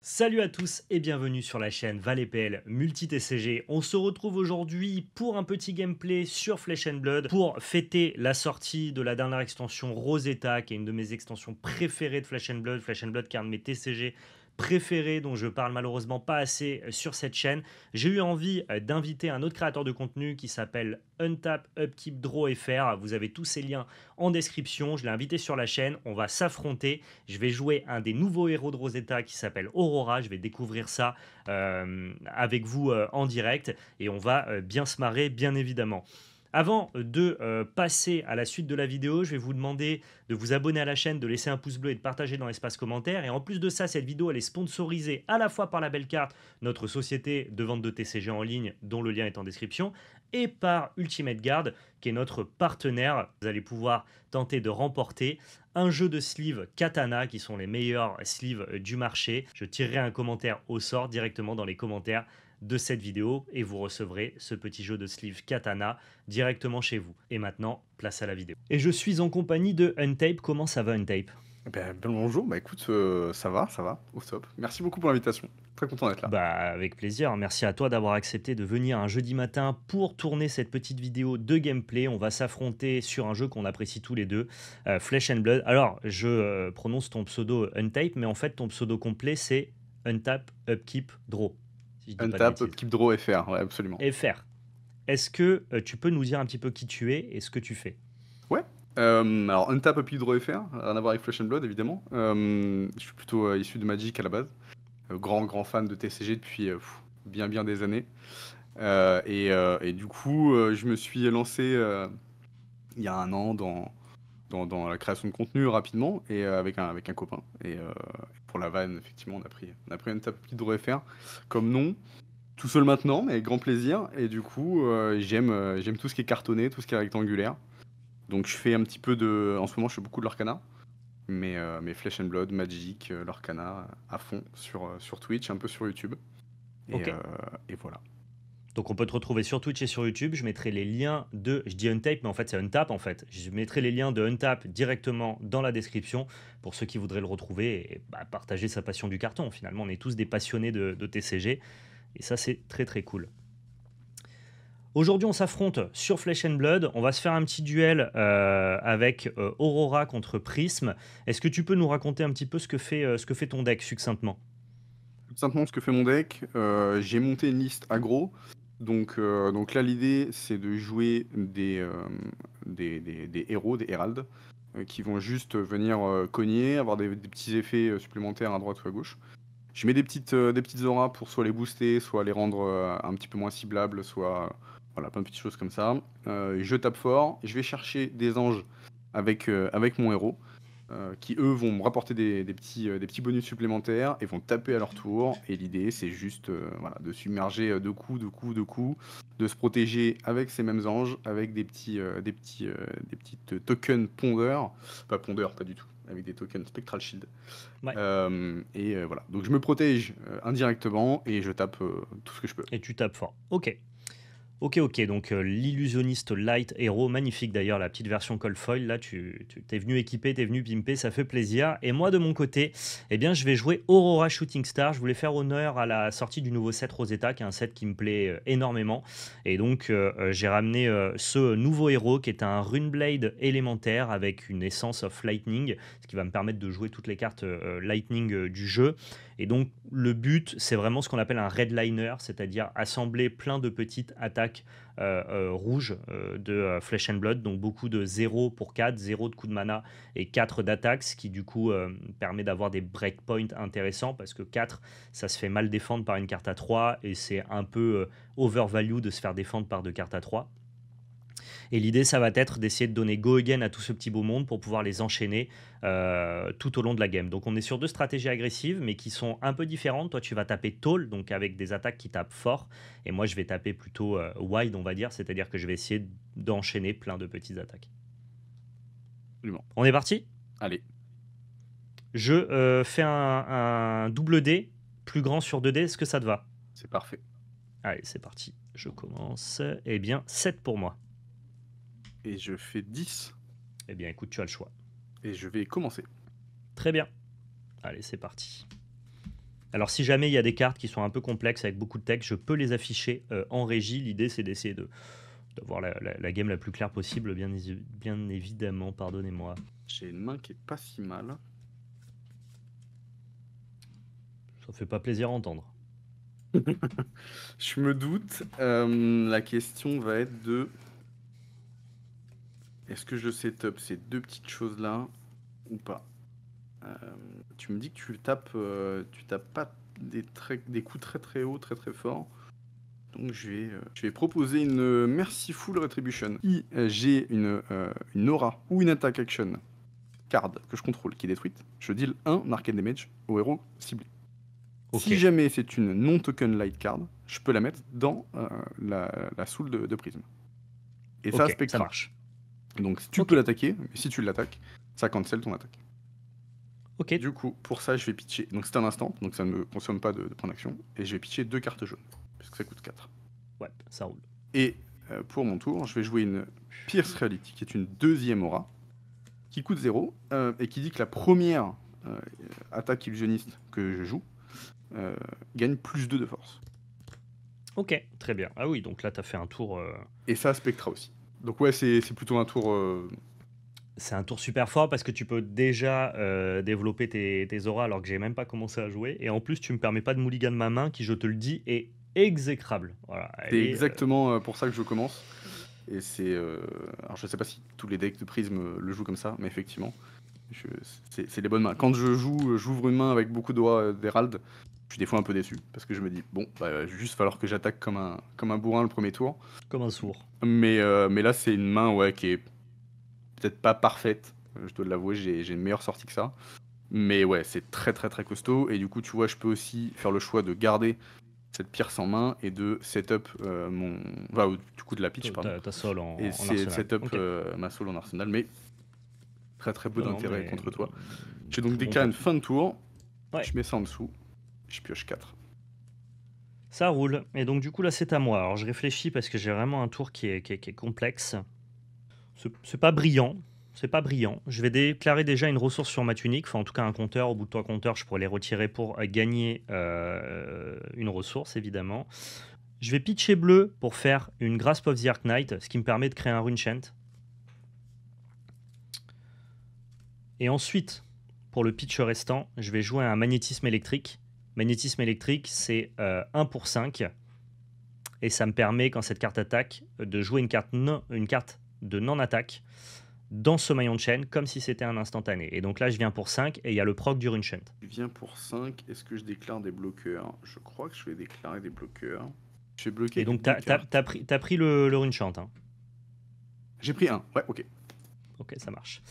Salut à tous et bienvenue sur la chaîne ValetPL Multi-TCG. On se retrouve aujourd'hui pour un petit gameplay sur Flesh and Blood pour fêter la sortie de la dernière extension Rosetta, qui est une de mes extensions préférées de Flesh and Blood. Flesh and Blood qui est un de mes TCG préférés dont je parle malheureusement pas assez sur cette chaîne. J'ai eu envie d'inviter un autre créateur de contenu qui s'appelle Untap Upkeep Draw FR. Vous avez tous ces liens en description. Je l'ai invité sur la chaîne. On va s'affronter. Je vais jouer un des nouveaux héros de Rosetta qui s'appelle Aurora. Je vais découvrir ça avec vous en direct et on va bien se marrer, bien évidemment. Avant de passer à la suite de la vidéo, je vais vous demander de vous abonner à la chaîne, de laisser un pouce bleu et de partager dans l'espace commentaire. Et en plus de ça, cette vidéo elle est sponsorisée à la fois par la Belle Carte, notre société de vente de TCG en ligne dont le lien est en description, et par Ultimate Guard, qui est notre partenaire. Vous allez pouvoir tenter de remporter un jeu de sleeves Katana, qui sont les meilleurs sleeves du marché. Je tirerai un commentaire au sort directement dans les commentaires de cette vidéo et vous recevrez ce petit jeu de sleeve Katana directement chez vous. Et maintenant, place à la vidéo. Et je suis en compagnie de Untape. Comment ça va, Untape? Bonjour, écoute, ça va, au top. Merci beaucoup pour l'invitation. Très content d'être là. Bah, avec plaisir. Merci à toi d'avoir accepté de venir un jeudi matin pour tourner cette petite vidéo de gameplay. On va s'affronter sur un jeu qu'on apprécie tous les deux, Flesh and Blood. Alors, je prononce ton pseudo Untape, mais en fait, ton pseudo complet, c'est Untap Upkeep Draw, si je dis pas de Untap, bêtises. Upkeep Draw FR, ouais, absolument. FR. Est-ce que tu peux nous dire un petit peu qui tu es et ce que tu fais? Ouais, alors Untap, Upkeep Draw FR, rien à voir avec Flesh and Blood, évidemment. Je suis plutôt issu de Magic à la base. Grand fan de TCG depuis bien des années. Et du coup, je me suis lancé il y a un an dans la création de contenu rapidement, et avec un copain. Et pour la vanne, effectivement, on a pris Untap, Upkeep Draw FR comme nom. Tout seul maintenant, mais avec grand plaisir. Et du coup, j'aime tout ce qui est cartonné, tout ce qui est rectangulaire. Donc je fais un petit peu de... En ce moment, je fais beaucoup de l'Arcana. Mais Flesh and Blood, Magic, l'Arcana à fond sur Twitch, un peu sur YouTube. Et, Ok. euh, et voilà. Donc on peut te retrouver sur Twitch et sur YouTube. Je mettrai les liens de, je dis Untape, mais en fait c'est Untap en fait. Je mettrai les liens de Untap directement dans la description pour ceux qui voudraient le retrouver et partager sa passion du carton. Finalement, on est tous des passionnés de TCG et ça c'est très très cool. Aujourd'hui, on s'affronte sur Flesh and Blood. On va se faire un petit duel avec Aurora contre Prism. Est-ce que tu peux nous raconter un petit peu ce que fait ton deck succinctement? Tout simplement, ce que fait mon deck, j'ai monté une liste aggro. Donc là, l'idée, c'est de jouer des héros, des heralds, qui vont juste venir cogner, avoir des petits effets supplémentaires à droite ou à gauche. Je mets des petites auras pour soit les booster, soit les rendre un petit peu moins ciblables, soit voilà, plein de petites choses comme ça. Je tape fort, je vais chercher des anges avec mon héros, qui eux vont me rapporter des petits bonus supplémentaires et vont taper à leur tour. Et l'idée, c'est juste voilà, de submerger de coups, de se protéger avec ces mêmes anges, avec des petites tokens pondeurs, pas pondeurs, pas du tout, avec des tokens Spectral Shield. Ouais. Voilà. Donc je me protège indirectement et je tape tout ce que je peux. Et tu tapes fort. Ok. Ok, ok, donc l'illusionniste Light Hero, magnifique d'ailleurs, la petite version Cold Foil, là tu t'es venu équiper, t'es venu pimper, ça fait plaisir. Et moi de mon côté, eh bien je vais jouer Aurora Shooting Star, je voulais faire honneur à la sortie du nouveau set Rosetta, qui est un set qui me plaît énormément. Et donc j'ai ramené ce nouveau héros qui est un Runeblade élémentaire avec une essence of Lightning, ce qui va me permettre de jouer toutes les cartes Lightning du jeu. Et donc le but, c'est vraiment ce qu'on appelle un redliner, c'est-à-dire assembler plein de petites attaques rouges de Flesh and Blood, donc beaucoup de 0 pour 4, 0 de coup de mana et 4 d'attaque, ce qui du coup permet d'avoir des breakpoints intéressants, parce que 4, ça se fait mal défendre par une carte à 3, et c'est un peu overvalue de se faire défendre par deux cartes à 3. Et l'idée, ça va être d'essayer de donner go again à tout ce petit beau monde pour pouvoir les enchaîner tout au long de la game. Donc on est sur deux stratégies agressives, mais qui sont un peu différentes. Toi, tu vas taper tall, donc avec des attaques qui tapent fort. Et moi, je vais taper plutôt wide, on va dire. C'est-à-dire que je vais essayer d'enchaîner plein de petites attaques. Absolument. On est parti? Allez, Je fais un double D, plus grand sur 2D. Est-ce que ça te va? c'est parfait. Allez, c'est parti. Je commence. Eh bien, 7 pour moi. Et je fais 10 Eh bien, écoute, tu as le choix. et je vais commencer. Très bien. Allez, c'est parti. Alors si jamais il y a des cartes qui sont un peu complexes avec beaucoup de texte, je peux les afficher en régie. L'idée c'est d'essayer d'avoir la game la plus claire possible, bien évidemment, pardonnez-moi. J'ai une main qui est pas si mal. Ça fait pas plaisir à entendre. Je me doute. La question va être de... Est-ce que je setup ces deux petites choses-là ou pas? Tu me dis que tu tapes pas des coups très très hauts, très très forts. Donc je vais proposer une Merciful Retribution. Si j'ai une aura ou une attack action card que je contrôle qui est détruite, je deal 1 arcane damage au héros ciblé. Ok. Si jamais c'est une non-token light card, je peux la mettre dans la soul de Prism. Et ça, Ok, Spectra. ça marche. Donc tu Ok. peux l'attaquer, mais si tu l'attaques, ça cancel ton attaque. Ok, Du coup, pour ça, je vais pitcher. Donc c'est un instant, donc ça ne me consomme pas de points d'action. Et je vais pitcher 2 cartes jaunes, puisque ça coûte 4. ouais, ça roule. Et pour mon tour, je vais jouer une Pierce Reality, qui est une deuxième aura, qui coûte 0, et qui dit que la première attaque illusionniste que je joue gagne plus 2 de force. Ok, très bien. Ah oui, donc là t'as fait un tour... Et ça, Spectra aussi. Donc ouais, c'est plutôt un tour... C'est un tour super fort parce que tu peux déjà développer tes auras alors que j'ai même pas commencé à jouer. Et en plus, tu me permets pas de mulligan ma main qui, je te le dis, est exécrable. Voilà, C'est exactement pour ça que je commence. Et c'est... alors je sais pas si tous les decks de Prism le jouent comme ça, mais effectivement, c'est les bonnes mains. Quand j'ouvre une main avec beaucoup d'aura d'Herald, je suis des fois un peu déçu, parce que je me dis, bon, bah, juste falloir que j'attaque comme un bourrin le premier tour. comme un sourd. Mais là, c'est une main ouais, qui est peut-être pas parfaite, je dois l'avouer, j'ai une meilleure sortie que ça. Mais ouais, c'est très très très costaud, et du coup, tu vois, je peux aussi faire le choix de garder cette pierce en main et de setup mon... Enfin, du coup de la pitch, pardon. Ta soul en Et c'est arsenal. setup Ok. ma soul en arsenal, mais très très peu Non, non, d'intérêt mais- contre toi. J'ai donc Très bon déclaré une point. fin de tour, Ouais. je mets ça en dessous, je pioche 4. Ça roule. Et donc du coup là c'est à moi. Alors je réfléchis parce que j'ai vraiment un tour qui est complexe. C'est pas brillant. C'est pas brillant. Je vais déclarer déjà une ressource sur ma tunique. Enfin en tout cas un compteur. Au bout de 3 compteurs, je pourrais les retirer pour gagner une ressource évidemment. Je vais pitcher bleu pour faire une Grasp of the Arc Knight, ce qui me permet de créer un Runechant. Et ensuite, pour le pitch restant, je vais jouer un magnétisme électrique. Magnétisme électrique, c'est 1 pour 5. Et ça me permet, quand cette carte attaque, de jouer une carte de non-attaque dans ce maillon de chaîne, comme si c'était un instantané. Et donc là, je viens pour 5 et il y a le proc du Runechant. Je viens pour 5, est-ce que je déclare des bloqueurs? Je crois que je vais déclarer des bloqueurs. Je vais bloquer Et donc, avec deux cartes. t'as pris le Runechant. Hein. J'ai pris 1, ouais, ok. Ok, ça marche.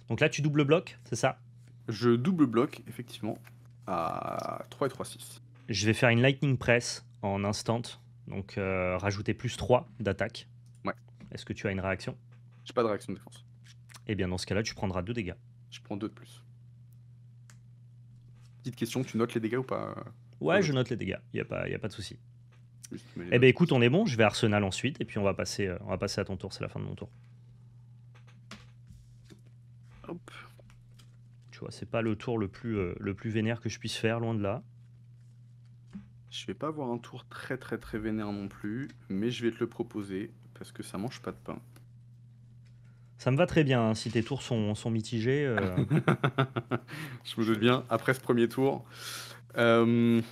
Donc là, tu double bloc, c'est ça? Je double bloc, effectivement, à 3 et 3, 6. Je vais faire une Lightning Press en instant. Donc, rajouter plus 3 d'attaque. Ouais. Est-ce que tu as une réaction? J'ai pas de réaction de défense. Eh bien, dans ce cas-là, tu prendras 2 dégâts. Je prends 2 de plus. Petite question, tu notes les dégâts ou pas? Ouais, je note les dégâts. Il n'y a pas de souci. Juste, mais les Eh notes. bien, écoute, on est bon. Je vais Arsenal ensuite. Et puis, on va passer à ton tour. C'est la fin de mon tour. Hop. Tu vois, c'est pas le tour le plus vénère que je puisse faire, loin de là. Je vais pas avoir un tour très très très vénère non plus, mais je vais te le proposer parce que ça mange pas de pain. Ça me va très bien, hein, si tes tours sont mitigés. Je me doute bien. Après ce premier tour, je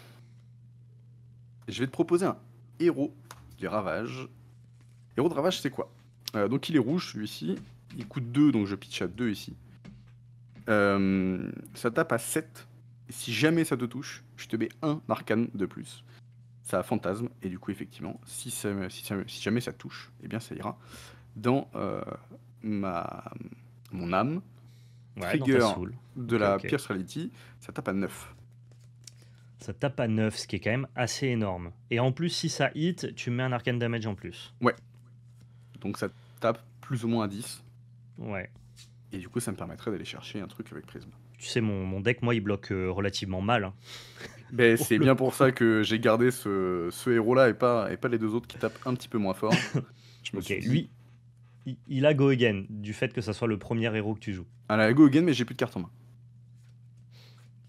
vais te proposer un héros du ravage. Héros de ravage, c'est quoi? Donc il est rouge celui-ci. Il coûte 2, donc je pitch à 2 ici. Ça tape à 7. Et si jamais ça te touche, je te mets un arcane de plus. Ça a fantasme, et du coup, effectivement, si jamais ça touche, eh bien ça ira dans mon âme. Ouais, dans Trigger ta soul. de Ok, la ok. Pierce Reality, ça tape à 9. Ça tape à 9, ce qui est quand même assez énorme. Et en plus, si ça hit, tu mets un arcane damage en plus. Donc ça tape plus ou moins à 10. Ouais. Et du coup, ça me permettrait d'aller chercher un truc avec Prism. Tu sais, mon deck, moi, il bloque relativement mal. Hein. Ben, c'est bien pour ça que j'ai gardé ce héros-là et pas les deux autres qui tapent un petit peu moins fort. Je me Ok, suis dit, lui, il a Go Again, du fait que ça soit le premier héros que tu joues. à la go again, mais j'ai plus de cartes en main.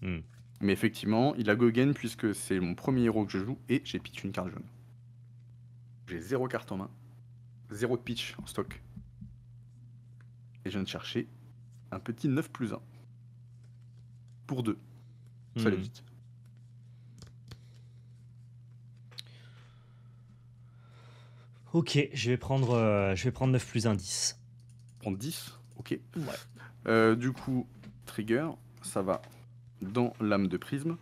Hmm. Mais effectivement, il a go again puisque c'est mon premier héros que je joue et j'ai pitch une carte jaune. J'ai 0 carte en main, 0 de pitch en stock. Et je viens de chercher un petit 9+1. Pour 2. Ça allait vite. Ok, je vais prendre 9+1, 10. Prendre 10, ok. Ouais. Du coup, trigger, ça va dans l'âme de prisme.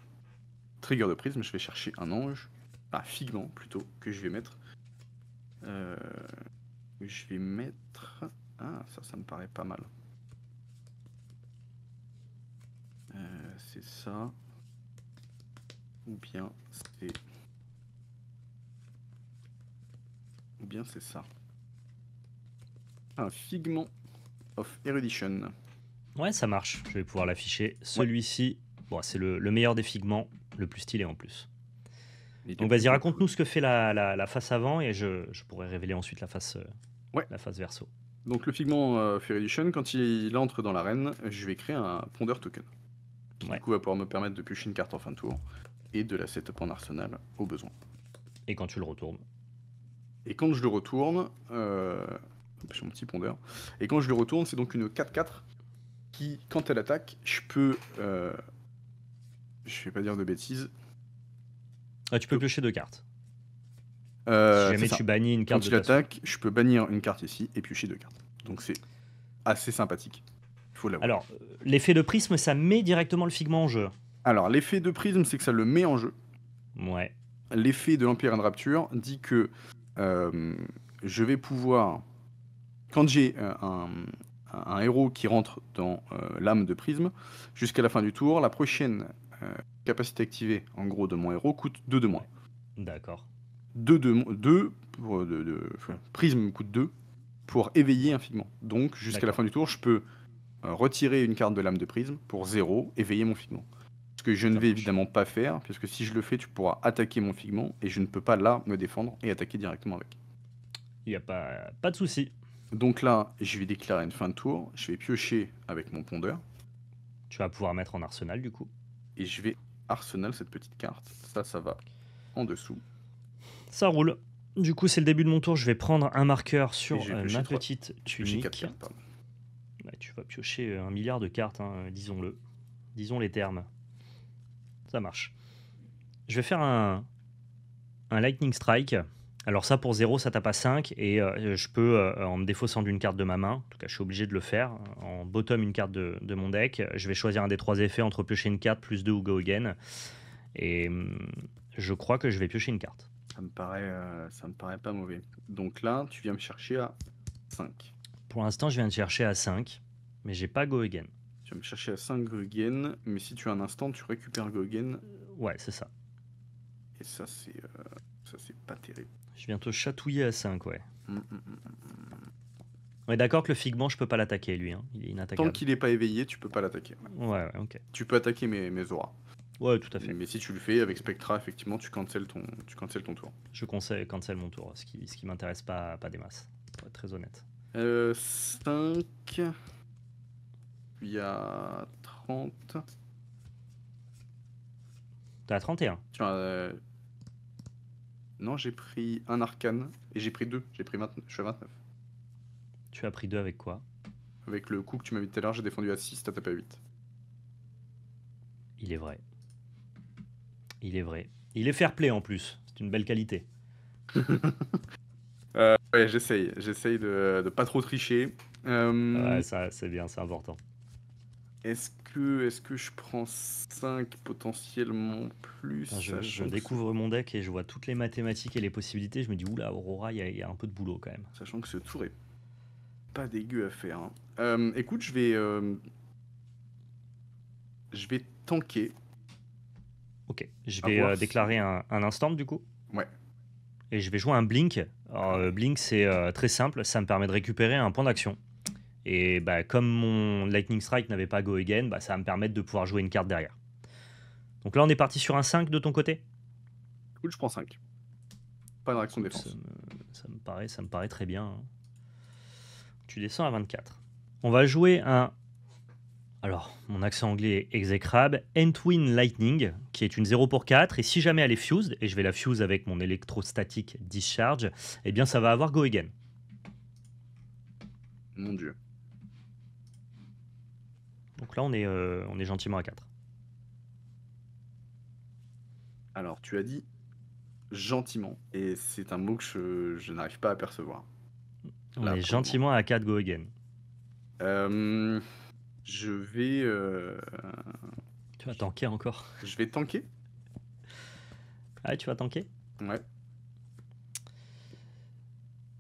Trigger de prisme, je vais chercher un ange. Figment plutôt, que je vais mettre. Je vais mettre... Ah, ça me paraît pas mal. C'est ça. Ou bien c'est... Ou bien c'est ça. Un Figment of Erudition. Ouais, ça marche. Je vais pouvoir l'afficher. Celui-ci, bon, c'est le meilleur des figments, le plus stylé en plus. Donc vas-y, raconte-nous ce que fait la face avant et je pourrais révéler ensuite la face verso. Donc le Figment of Erudition, quand il entre dans l'arène, je vais créer un Ponder Token. Qui du coup va pouvoir me permettre de piocher une carte en fin de tour et de la setup en arsenal au besoin. Et quand tu le retournes? Et quand je le retourne, j'ai mon petit pondeur. Et quand je le retourne, c'est donc une 4-4 qui, quand elle attaque, je peux... je vais pas dire de bêtises. Tu peux piocher 2 cartes. Si C'est jamais ça. tu bannis une carte Quand il attaque, je peux bannir une carte ici et piocher 2 cartes. Donc c'est assez sympathique. Il faut l'avoir. Alors, l'effet de prisme, ça met directement le figment en jeu. Alors, l'effet de prisme, c'est que ça le met en jeu. Ouais. L'effet de l'Empire and Rapture dit que je vais pouvoir... Quand j'ai un héros qui rentre dans l'âme de prisme, jusqu'à la fin du tour, la prochaine capacité activée, en gros, de mon héros coûte 2 de moins. D'accord. 2 pour prisme coûte 2 pour éveiller un figment. Donc, jusqu'à la fin du tour, je peux retirer une carte de l'âme de prisme pour 0, éveiller mon figment. Ce que je ne vais évidemment pas faire, puisque si je le fais, tu pourras attaquer mon figment, et je ne peux pas là me défendre et attaquer directement avec. Il n'y a pas de souci. Donc là, je vais déclarer une fin de tour, je vais piocher avec mon pondeur. Tu vas pouvoir mettre en arsenal du coup. Et je vais arsenal cette petite carte. Ça va en dessous. Ça roule. Du coup, c'est le début de mon tour. Je vais prendre un marqueur sur ma petite tunique. 4 cartes, pardon. Ouais, tu vas piocher 1 milliard de cartes, hein, disons-le. Disons les termes. Ça marche. Je vais faire un Lightning Strike. Alors ça, pour 0, ça tape à 5. Et je peux, en me défaussant d'une carte de ma main, en tout cas, je suis obligé de le faire, en bottom une carte de mon deck, je vais choisir un des 3 effets entre piocher une carte, plus 2 ou go again. Et je crois que je vais piocher une carte. Ça me paraît pas mauvais. Donc là, tu viens me chercher à 5. Pour l'instant, je viens de chercher à 5, mais j'ai pas go again. Tu vas me chercher à 5 go again, mais si tu as un instant, tu récupères go again. Ouais, c'est ça. Et ça, c'est pas terrible. Je viens te chatouiller à 5, ouais. On est d'accord que le figment, je peux pas l'attaquer, lui. Hein. Il est inattaquable. Tant qu'il est pas éveillé, tu peux pas l'attaquer. Ouais, ok. Tu peux attaquer mes auras. Ouais, tout à fait. Mais si tu le fais avec Spectra, effectivement, tu cancelles ton tour. Je cancel mon tour, ce qui m'intéresse pas des masses, pour être très honnête. 5. Il y a 30. T'es à 31. Non, j'ai pris un arcane et j'ai pris 2. J'ai pris 29. Je suis à 29. Tu as pris 2 avec quoi? Avec le coup que tu m'as mis tout à l'heure, j'ai défendu à 6, t'as tapé à 8. Il est vrai. Il est vrai. Il est fair play en plus. C'est une belle qualité. Ouais, j'essaye de pas trop tricher. Ouais, ça c'est bien, c'est important. Est-ce que je prends 5 potentiellement plus? Je découvre mon deck et je vois toutes les mathématiques et les possibilités. Je me dis, oula, Aurora, il y a un peu de boulot quand même. Sachant que ce tour est pas dégueu à faire. Hein. Écoute, je vais tanker. Ok, je vais déclarer un instant du coup. Ouais. Et je vais jouer un blink. Alors, blink, c'est très simple, ça me permet de récupérer un point d'action. Et bah, comme mon Lightning Strike n'avait pas Go Again, bah, ça va me permettre de pouvoir jouer une carte derrière. Donc là, on est parti sur un 5 de ton côté? Écoute, je prends 5. Pas de réaction de défense. Ça me paraît très bien. Hein. Tu descends à 24. On va jouer un Alors, mon accent anglais est exécrable. Entwin Lightning, qui est une 0 pour 4. Et si jamais elle est fused, et je vais la fuse avec mon électrostatique discharge, eh bien ça va avoir go again. Mon dieu. Donc là, on est gentiment à 4. Alors, tu as dit gentiment, et c'est un mot que je n'arrive pas à percevoir. On Là, est pour le moment. gentiment à 4 go again. Je vais, Tu vas tanker encore. je vais tanker. Ah, tu vas tanker? Ouais.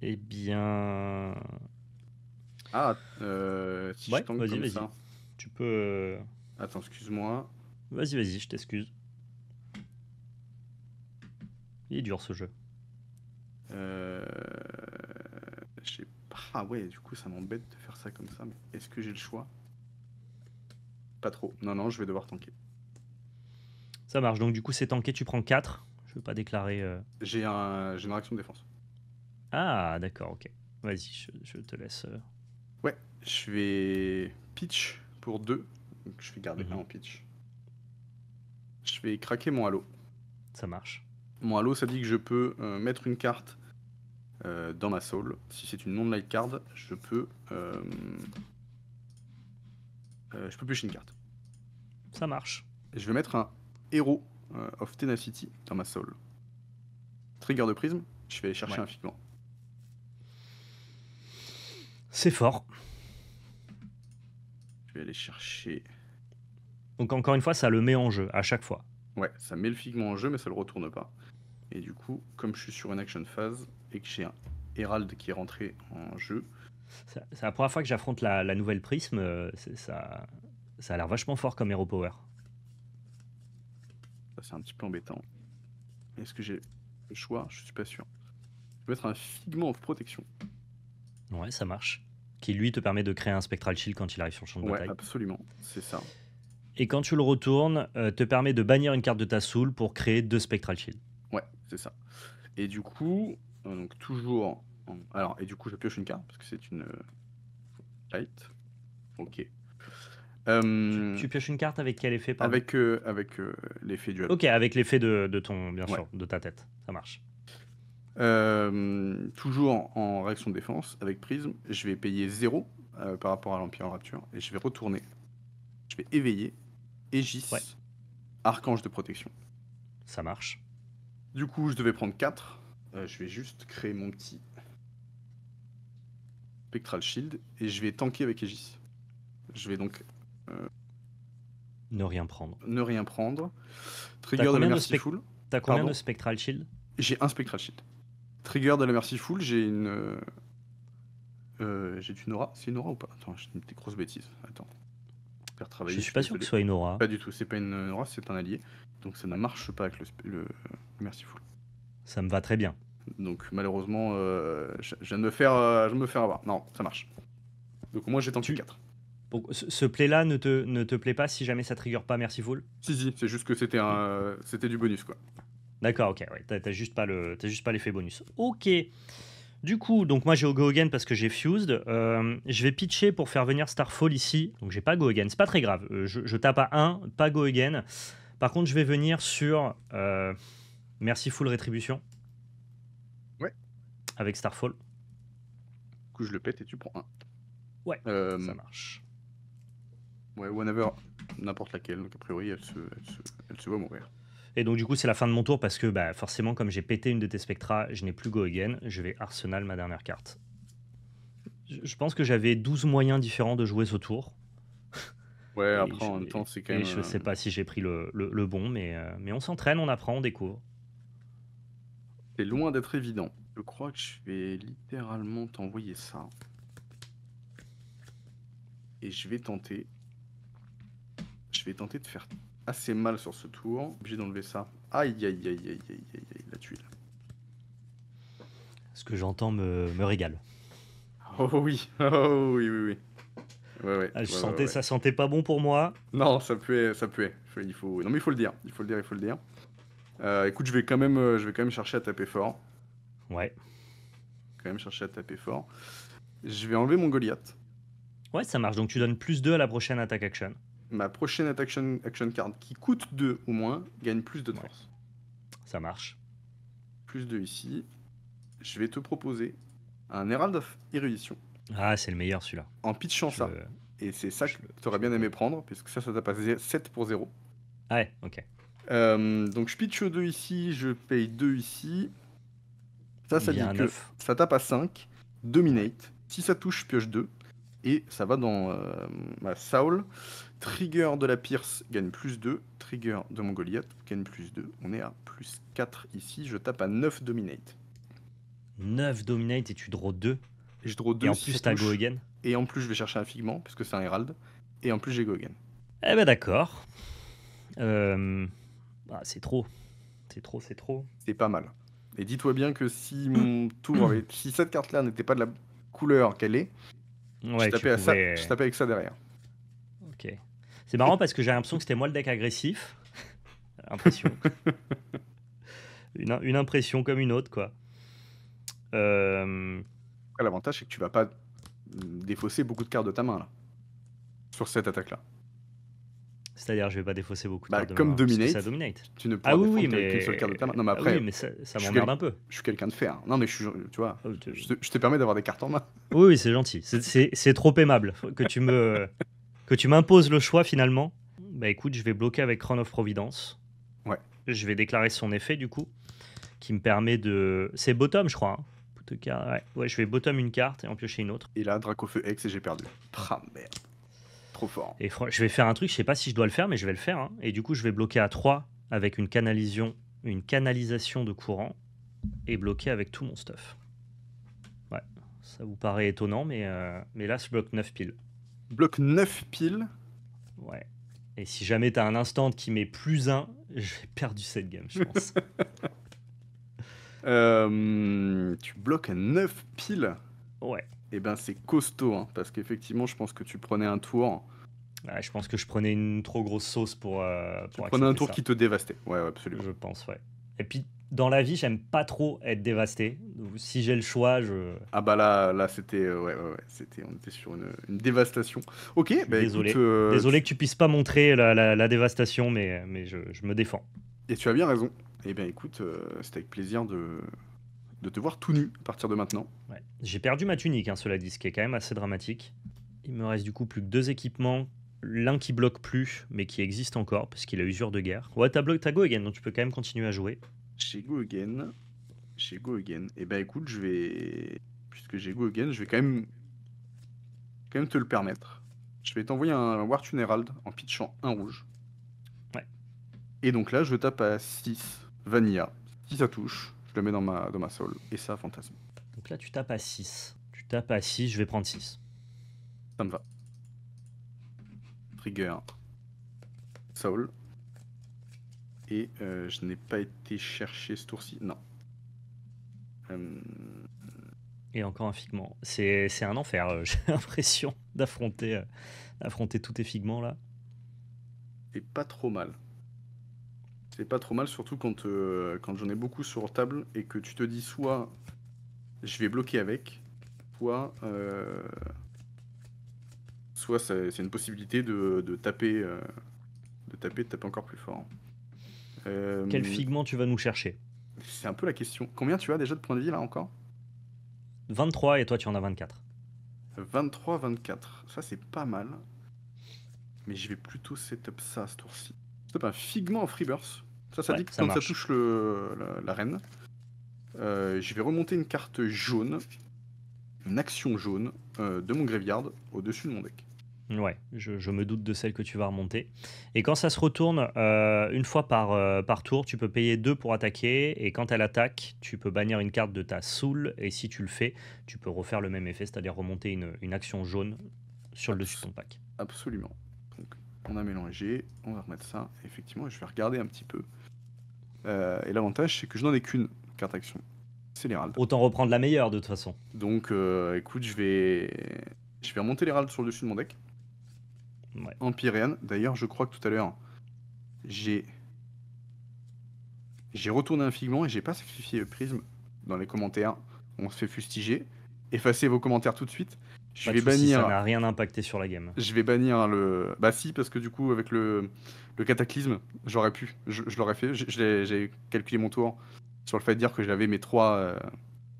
Eh bien... Ah, si je Ouais, tank vas-y, comme vas-y. ça. Tu peux... Attends, excuse-moi. Vas-y, je t'excuse. Il est dur ce jeu. Je sais pas. Ah ouais, du coup, ça m'embête de faire ça comme ça. Mais est-ce que j'ai le choix? Pas trop. Non, je vais devoir tanker. Ça marche, donc du coup c'est tanké, tu prends 4. Je veux pas déclarer... J'ai une réaction de défense. Ah, d'accord, ok. Vas-y, je te laisse... Ouais, je vais pitch pour 2. Donc je vais garder Mhm. un en pitch. Je vais craquer mon halo. Ça marche. Mon halo, ça dit que je peux mettre une carte dans ma soul. Si c'est une non-light card, je peux piocher une carte. Ça marche. Et je vais mettre un héros of Tenacity dans ma soul. Trigger de prisme, je vais aller chercher Ouais. un figment. C'est fort. Je vais aller chercher... Donc encore une fois, ça le met en jeu, à chaque fois. Ouais, ça met le figment en jeu, mais ça le retourne pas. Et du coup, comme je suis sur une action phase et que j'ai un Herald qui est rentré en jeu, C'est la première fois que j'affronte la nouvelle Prisme. Ça a l'air vachement fort comme Hero Power. ça c'est un petit peu embêtant. Est-ce que j'ai le choix? Je suis pas sûr. Je vais mettre un figment of protection. Ouais, ça marche. Qui lui te permet de créer un Spectral Shield quand il arrive sur le champ de Ouais, bataille. absolument, c'est ça. Et quand tu le retournes, te permet de bannir une carte de ta soul pour créer 2 Spectral Shield. Ouais, c'est ça. Et du coup, donc toujours... Alors, et du coup, je pioche une carte parce que c'est une light. Ok. Tu pioches une carte avec quel effet, pardon? Avec l'effet du halo. Ok, avec l'effet de ton, bien Ouais. sûr, de ta tête. Ça marche. Toujours en réaction de défense, avec prisme, je vais payer 0 par rapport à l'Empire en Rapture et je vais retourner. Je vais éveiller Aegis, Ouais. archange de protection. Ça marche. Du coup, je devais prendre 4. Je vais juste créer mon petit Spectral Shield et je vais tanker avec Aegis. Je vais donc Ne rien prendre. ne rien prendre. T'as Trigger de la combien de Merciful. T'as combien Pardon. de Spectral Shield? J'ai un Spectral Shield. Trigger de la Merciful, j'ai une. J'ai une aura. C'est une aura ou pas? Attends, j'ai des grosses bêtises. Attends. Faire travailler. Je suis pas sûr que désolé. ce soit une aura. Pas du tout, c'est pas une aura, c'est un allié. Donc ça ne marche pas avec le Merciful. Ça me va très bien. Donc malheureusement, je viens de me faire avoir. Non, ça marche. Donc moi j'ai tanké 4. Donc, ce play-là ne te plaît pas si jamais ça trigger pas Merciful? Si, c'est juste que c'était du bonus quoi. D'accord, ok, ouais, t'as juste pas l'effet bonus. Ok. Du coup, donc moi j'ai Go Again parce que j'ai Fused. Je vais pitcher pour faire venir Starfall ici. Donc j'ai pas Go Again, c'est pas très grave. Je tape à 1, pas Go Again. Par contre, je vais venir sur Merciful Rétribution. Ouais. Avec Starfall. Du coup je le pète et tu prends 1. Ouais, ça marche. Ouais, whenever, n'importe laquelle. Donc a priori elle se voit mourir. Et donc du coup c'est la fin de mon tour parce que bah, forcément comme j'ai pété une de tes spectras, je n'ai plus Go Again, je vais Arsenal ma dernière carte. Je pense que j'avais 12 moyens différents de jouer ce tour. Ouais, après en même temps c'est quand même... je sais pas si j'ai pris le bon, mais on s'entraîne, on apprend, on découvre. C'est loin d'être évident. Je crois que je vais littéralement t'envoyer ça. Et je vais tenter de faire assez mal sur ce tour. Obligé d'enlever ça. Aïe, la tuile. Ce que j'entends me régale. Oh oui. Ouais. Ça sentait pas bon pour moi. Non, ça puait. Non mais il faut le dire. Écoute, je vais quand même chercher à taper fort. Ouais. Je vais enlever mon Goliath. Ouais, ça marche. Donc tu donnes +2 à la prochaine attaque action. Ma prochaine action card qui coûte 2 ou moins gagne plus 2 de Ouais. force. Ça marche. Plus 2 ici. Je vais te proposer un Herald of Erudition Ah, c'est le meilleur celui-là. en pitchant Je ça. le- Et c'est ça je que le- tu aurais je bien le aimé donne. prendre, puisque ça t'a passé 7 pour 0. Ah ouais, ok. Donc je pitch 2 ici, je paye 2 ici. Ça Il y a dit un que 9. ça tape à 5, dominate. Si ça touche, pioche 2. Et ça va dans ma Saul. Trigger de la Pierce gagne plus 2. Trigger de mon Goliath gagne plus 2. On est à plus 4 ici. Je tape à 9 dominate. 9 dominate et tu draws 2. Et je draw Et 2 en si plus, ça t'as go touche. again. Et en plus, je vais chercher un figment, puisque c'est un Herald. Et en plus, j'ai go again. Eh ben d'accord. C'est trop. C'est trop, c'est trop. C'est pas mal. Et dis-toi bien que si mon tour avait... si cette carte-là n'était pas de la couleur qu'elle est, Ouais, je tu tapais, pouvais... je tapais avec ça derrière. Ok. C'est marrant parce que j'ai l'impression que c'était moi le deck agressif. Impression. Une impression comme une autre, quoi. Après, l'avantage, c'est que tu vas pas défausser beaucoup de cartes de ta main, là. Sur cette attaque-là. C'est-à-dire, je vais pas défausser beaucoup de Bah, cartes de comme main, parce que dominate, ça dominate. tu ne pourras Ah oui, défendre oui, mais... qu'une seule carte de ta main. Non, mais Ah après, oui, mais ça je suis m'emmerde quel- un peu. je suis quelqu'un de fer. Non, mais tu vois, Oh, je te permets d'avoir des cartes en main. Oui, oui, c'est gentil. C'est trop aimable que tu m'imposes le choix finalement. Bah écoute, je vais bloquer avec Crown of Providence. Ouais. Je vais déclarer son effet du coup, qui me permet de... C'est bottom, je crois. Hein. Put a card, ouais, je vais bottom une carte et en piocher une autre. Et là, Dracofeu X et j'ai perdu. Ah, merde. Trop fort. Et je vais faire un truc, je sais pas si je dois le faire, mais je vais le faire. Hein. Et du coup, je vais bloquer à 3 avec une canalisation de courant et bloquer avec tout mon stuff. Ouais, ça vous paraît étonnant, mais là, je bloque 9 piles. Bloc 9 piles. Ouais. Et si jamais t'as un instant qui met +1, je vais perdre cette game, je pense. Tu bloques 9 piles. Ouais. Et ben c'est costaud, hein, parce qu'effectivement, je pense que tu prenais un tour. Ouais, je pense que je prenais une trop grosse sauce pour Tu prenais un accepter tour ça. qui te dévastait. Ouais, absolument. Je pense, ouais. Et puis, dans la vie, j'aime pas trop être dévasté. Donc, si j'ai le choix, je... Ah bah là c'était ouais, on était sur une dévastation. Ok, bah Désolé. écoute, Désolé que tu puisses pas montrer la dévastation, mais je me défends. et tu as bien raison. Et bien écoute, c'est avec plaisir de te voir tout nu à partir de maintenant. Ouais. J'ai perdu ma tunique, hein, cela dit, ce qui est quand même assez dramatique. Il me reste du coup plus que 2 équipements. L'un qui bloque plus, mais qui existe encore, parce qu'il a usure de guerre. Ouais, t'as go again, donc tu peux quand même continuer à jouer. Chez Go Again. Et ben écoute, puisque j'ai Go Again, je vais quand même te le permettre. Je vais t'envoyer un Wartune Herald en pitchant un rouge. Ouais. Et donc là, je tape à 6 Vanilla. Si ça touche, je le mets dans ma soul. Et ça, fantasme. Donc là, tu tapes à 6. Tu tapes à 6, je vais prendre 6. Ça me va. Trigger. Soul. Et je n'ai pas été chercher ce tour-ci. Non. Et encore un figment. C'est un enfer, j'ai l'impression d'affronter tous tes figments là. C'est pas trop mal. C'est pas trop mal, surtout quand j'en ai beaucoup sur table et que tu te dis soit je vais bloquer avec, soit c'est une possibilité de taper encore plus fort. Quel figment tu vas nous chercher? C'est un peu la question. Combien tu as déjà de points de vie là encore? 23 et toi tu en as 24. 23, 24. Ça c'est pas mal. Mais je vais plutôt setup ça ce tour-ci. Setup un figment en freebirth. Ça Ouais, dit que ça quand ça marche. touche la reine, je vais remonter une carte jaune, une action jaune de mon graveyard au-dessus de mon deck. Ouais, je me doute de celle que tu vas remonter. Et quand ça se retourne, une fois par tour, tu peux payer 2 pour attaquer. Et quand elle attaque, tu peux bannir une carte de ta soul. Et si tu le fais, tu peux refaire le même effet, c'est-à-dire remonter une action jaune sur le dessus de ton pack. Absolument. Donc on a mélangé, on va remettre ça. Effectivement, je vais regarder un petit peu. Et l'avantage, c'est que je n'en ai qu'une carte action. C'est l'Herald. Autant reprendre la meilleure de toute façon. Donc écoute, je vais remonter l'Herald sur le dessus de mon deck. Ouais. Empyrean. D'ailleurs, je crois que tout à l'heure, j'ai retourné un figment et j'ai pas sacrifié Prisme dans les commentaires. On se fait fustiger. Effacez vos commentaires tout de suite. Je Pas de vais soucis, ça bannir, n'a rien impacté sur la game. je vais bannir le. Bah si, parce que du coup, avec le cataclysme, j'aurais pu. Je l'aurais fait. J'ai calculé mon tour sur le fait de dire que j'avais mes 3.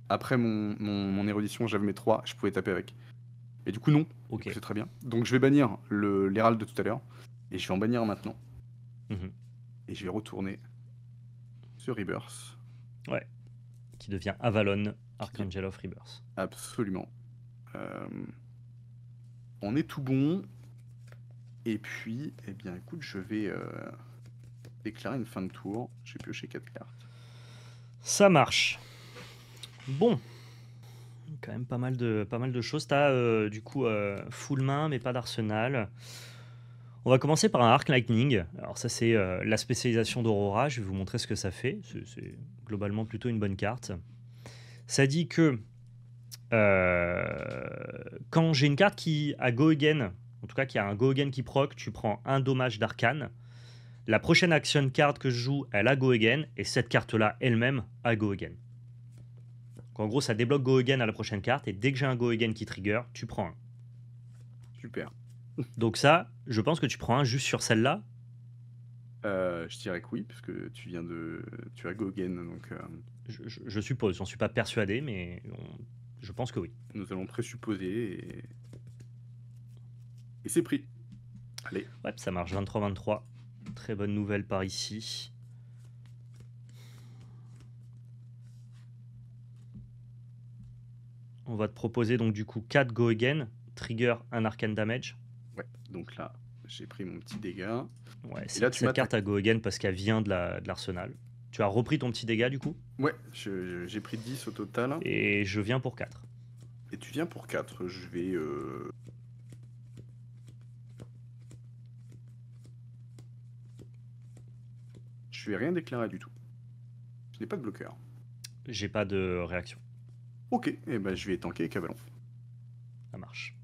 Après mon érudition, j'avais mes 3. Je pouvais taper avec. Et du coup, non. Du coup, Ok. c'est très bien. Donc, je vais bannir l'Hérald de tout à l'heure. Et je vais en bannir un maintenant. Mhm. Et je vais retourner sur Rebirth. Ouais. Qui devient Avalon, Qui dit Archangel of Rebirth. absolument. Euh, on est tout bon. Et puis, eh bien, écoute, je vais déclarer une fin de tour. J'ai pioché 4 cartes. Ça marche. Bon. Quand même pas mal de choses. T'as du coup full main, mais pas d'arsenal. On va commencer par un Arc Lightning. Alors ça c'est la spécialisation d'Aurora. Je vais vous montrer ce que ça fait. C'est globalement plutôt une bonne carte. Ça dit que quand j'ai une carte qui a Go Again, en tout cas qui a un Go Again qui proc, tu prends un dommage d'Arcane. La prochaine action card que je joue, elle a Go Again, et cette carte-là elle-même a Go Again. Donc, en gros, ça débloque Go Again à la prochaine carte, et dès que j'ai un Go Again qui trigger, tu prends un. Super. Donc ça, je pense que tu prends un juste sur celle-là. Je dirais que oui, puisque tu viens de. Tu as Gogen, donc Je suppose, j'en suis pas persuadé, mais je pense que oui. nous allons présupposer et c'est pris. Allez. Ouais, ça marche, 23-23. Très bonne nouvelle par ici. On va te proposer donc du coup 4 Go Again, trigger un Arcane Damage. Ouais, donc là, j'ai pris mon petit dégât. Ouais, Et là, tu cette carte m'attaques. a Go Again parce qu'elle vient de l'arsenal. Tu as repris ton petit dégât du coup, Ouais, j'ai pris 10 au total. et je viens pour 4. Et tu viens pour 4. Je vais. Je vais rien déclarer du tout. Je n'ai pas de bloqueur. J'ai pas de réaction. Ok, et ben je vais tanker avec Avalon. Ça marche.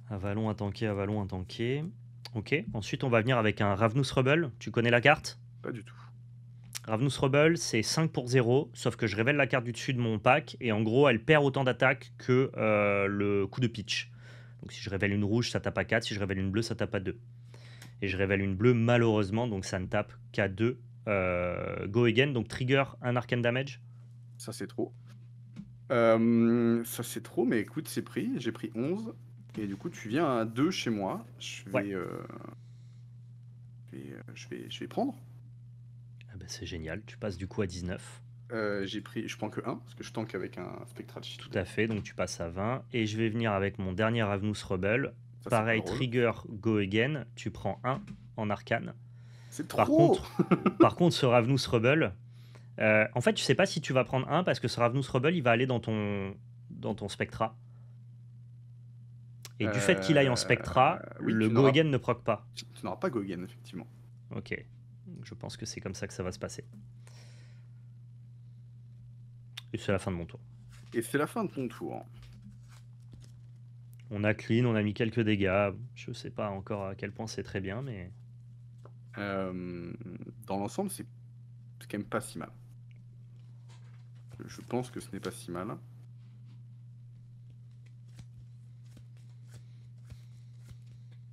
Avalon à tanker, Avalon à tanker. Ok, ensuite on va venir avec un Ravnus Rebel. Tu connais la carte? Pas du tout. Ravnus Rebel, c'est 5 pour 0, sauf que je révèle la carte du dessus de mon pack, et en gros, elle perd autant d'attaque que le coup de pitch. Donc si je révèle une rouge, ça tape à 4, si je révèle une bleue, ça tape à 2. Et je révèle une bleue, malheureusement, donc ça ne tape qu'à 2. Go again, donc trigger un arcane damage. Ça, c'est trop. Ça, c'est trop, mais écoute, c'est pris. J'ai pris 11. Et du coup, tu viens à 2 chez moi. Ouais. Je vais prendre. Ah bah, c'est génial, tu passes du coup à 19. Je prends que 1 parce que je tank avec un Spectral Shield. Tout à fait, donc tu passes à 20. Et je vais venir avec mon dernier Ravnus Rebel. Ça, Pareil, c'est pas drôle. trigger Go Again, tu prends 1 en arcane. C'est Par trop. contre, ce Ravnus Rebel, en fait, tu sais pas si tu vas prendre 1 parce que ce Ravnus Rebel, il va aller dans ton Spectra. Et du fait qu'il aille en Spectra, Oui, le Go Again ne proc pas. tu n'auras pas Gogen, effectivement. Ok, je pense que c'est comme ça que ça va se passer. Et c'est la fin de mon tour. Et c'est la fin de ton tour. On a clean, on a mis quelques dégâts. Je sais pas encore à quel point c'est très bien, mais Dans l'ensemble, c'est quand même pas si mal. Je pense que ce n'est pas si mal.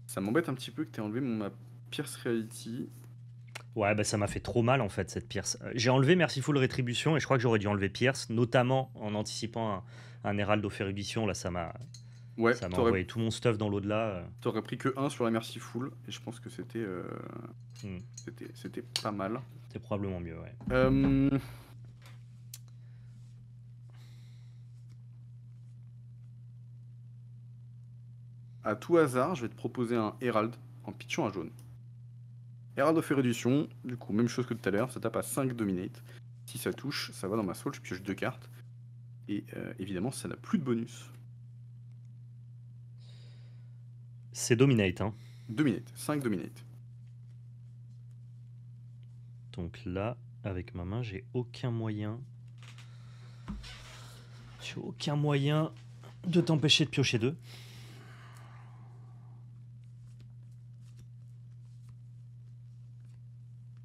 Ça m'embête un petit peu que tu aies enlevé ma Pierce Reality. ouais, bah ça m'a fait trop mal en fait cette Pierce. J'ai enlevé Merciful Rétribution et je crois que j'aurais dû enlever Pierce, notamment en anticipant un Herald of Erudition. Là, ça m'a Ouais, envoyé tout mon stuff dans l'au-delà. t'aurais pris que 1 sur la Merciful. Et je pense que c'était Hmm. c'était pas mal. C'est probablement mieux, ouais. À tout hasard, je vais te proposer un Herald en pitchant un jaune. Herald of Erudition, du coup, même chose que tout à l'heure, ça tape à 5 Dominate. Si ça touche, ça va dans ma soul, je pioche 2 cartes. Et évidemment, ça n'a plus de bonus. C'est Dominate, hein. Dominate, 5 Dominate. Donc là, avec ma main, j'ai aucun moyen. J'ai aucun moyen de t'empêcher de piocher 2.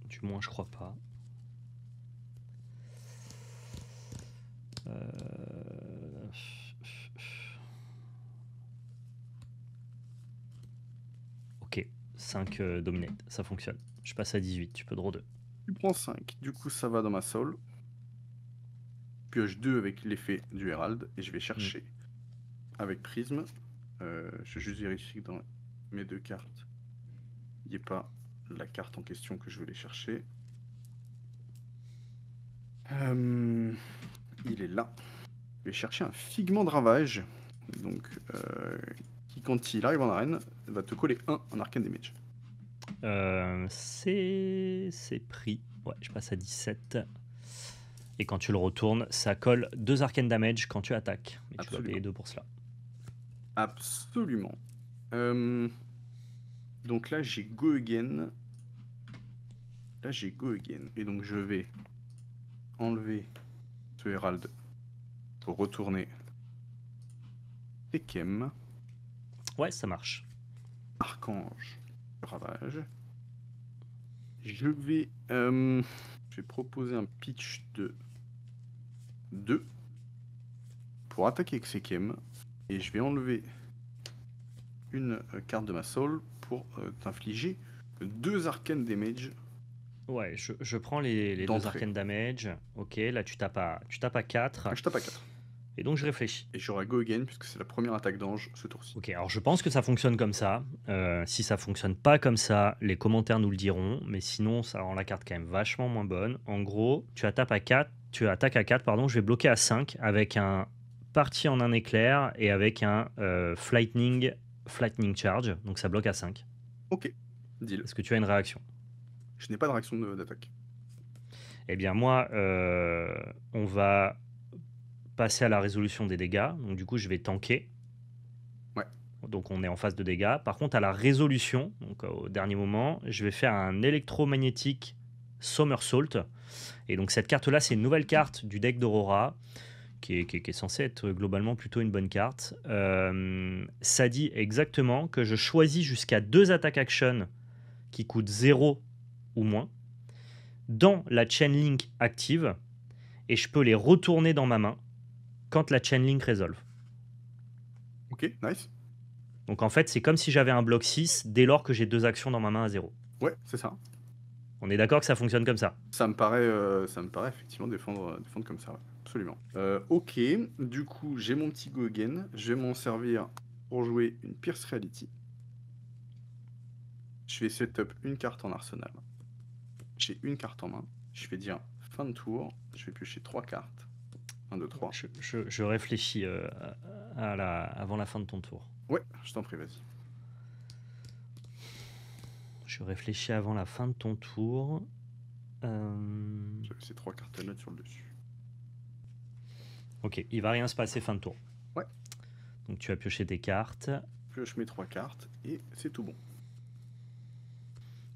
Du moins, je crois pas. 5 dominate, ça fonctionne. Je passe à 18, tu peux draw 2. Tu prends 5. Du coup, ça va dans ma soul. Pioche 2 avec l'effet du Herald. Et je vais chercher avec Prisme. Je vais juste vérifier que dans mes 2 cartes, il n'y ait pas la carte en question que je voulais chercher. Il est là. Je vais chercher un Figment de Ravage. Donc, qui, quand il arrive en arène, va te coller 1 en Arcane Damage. C'est pris. Ouais, je passe à 17. Et quand tu le retournes, ça colle 2 arcane damage quand tu attaques. Mais tu dois payer 2 pour cela. Absolument. Donc là, j'ai Go Again. Et donc, je vais enlever ce Herald pour retourner Tekem. Ouais, ça marche. Archange, Ravage. Je vais proposer un pitch de 2 pour attaquer avec Sekem. Et je vais enlever une carte de ma soul pour t'infliger 2 arcane damage. Ouais, je prends les 2 arcane damage. Ok, là tu tapes à 4. Je tape à 4. Et donc je réfléchis. Et j'aurai Go Again puisque c'est la première attaque d'ange ce tour-ci. Ok, alors je pense que ça fonctionne comme ça. Si ça fonctionne pas comme ça, les commentaires nous le diront. Mais sinon, ça rend la carte quand même vachement moins bonne. En gros, tu attaques à 4, je vais bloquer à 5 avec un parti en un éclair et avec un Flightning Charge. Donc ça bloque à 5. Ok, deal. Est-ce que tu as une réaction? Je n'ai pas de réaction d'attaque. Eh bien moi, on va passer à la résolution des dégâts. Donc du coup, je vais tanker. Ouais. Donc on est en phase de dégâts. Par contre, à la résolution, donc au dernier moment, je vais faire un électromagnétique Somersault. Et donc cette carte-là, c'est une nouvelle carte du deck d'Aurora qui est censée être globalement plutôt une bonne carte. Ça dit exactement que je choisis jusqu'à 2 attaques action qui coûtent 0 ou moins dans la chain link active et je peux les retourner dans ma main quand la chain link résolve. Ok, nice. Donc en fait, c'est comme si j'avais un bloc 6 dès lors que j'ai 2 actions dans ma main à 0. Ouais, c'est ça. On est d'accord que ça fonctionne comme ça? Ça me paraît effectivement défendre comme ça, ouais. Absolument. Ok, du coup, j'ai mon petit Go Again. Je vais m'en servir pour jouer une Pierce Reality. Je vais setup une carte en arsenal. J'ai une carte en main. Je vais dire fin de tour. Je vais piocher 3 cartes. 1, 2, 3. Je réfléchis avant la fin de ton tour. Ouais, je t'en prie, vas-y. Je réfléchis avant la fin de ton tour. J'ai ces 3 cartes à notes sur le dessus. Ok, il va rien se passer fin de tour. Ouais. Donc tu as pioché tes cartes. Pioche mes 3 cartes et c'est tout bon.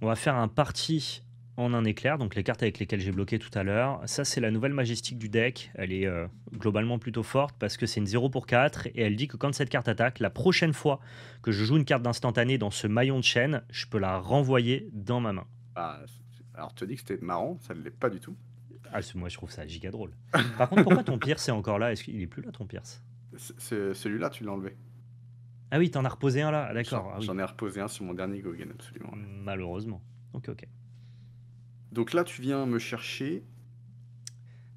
On va faire un parti en un éclair, donc les cartes avec lesquelles j'ai bloqué tout à l'heure. Ça, c'est la nouvelle majestique du deck. Elle est globalement plutôt forte parce que c'est une 0 pour 4 et elle dit que quand cette carte attaque, la prochaine fois que je joue une carte d'instantané dans ce maillon de chaîne, je peux la renvoyer dans ma main. Alors, tu as dit que c'était marrant, ça ne l'est pas du tout. Moi, je trouve ça giga drôle. Par contre, pourquoi ton Pierce est encore là? Est-ce qu'il est plus là, ton Pierce? Celui-là, tu l'as enlevé. Ah oui, t'en as reposé un là, d'accord. J'en ai reposé un sur mon dernier Go Again, absolument. Malheureusement. Ok. Donc là, tu viens me chercher...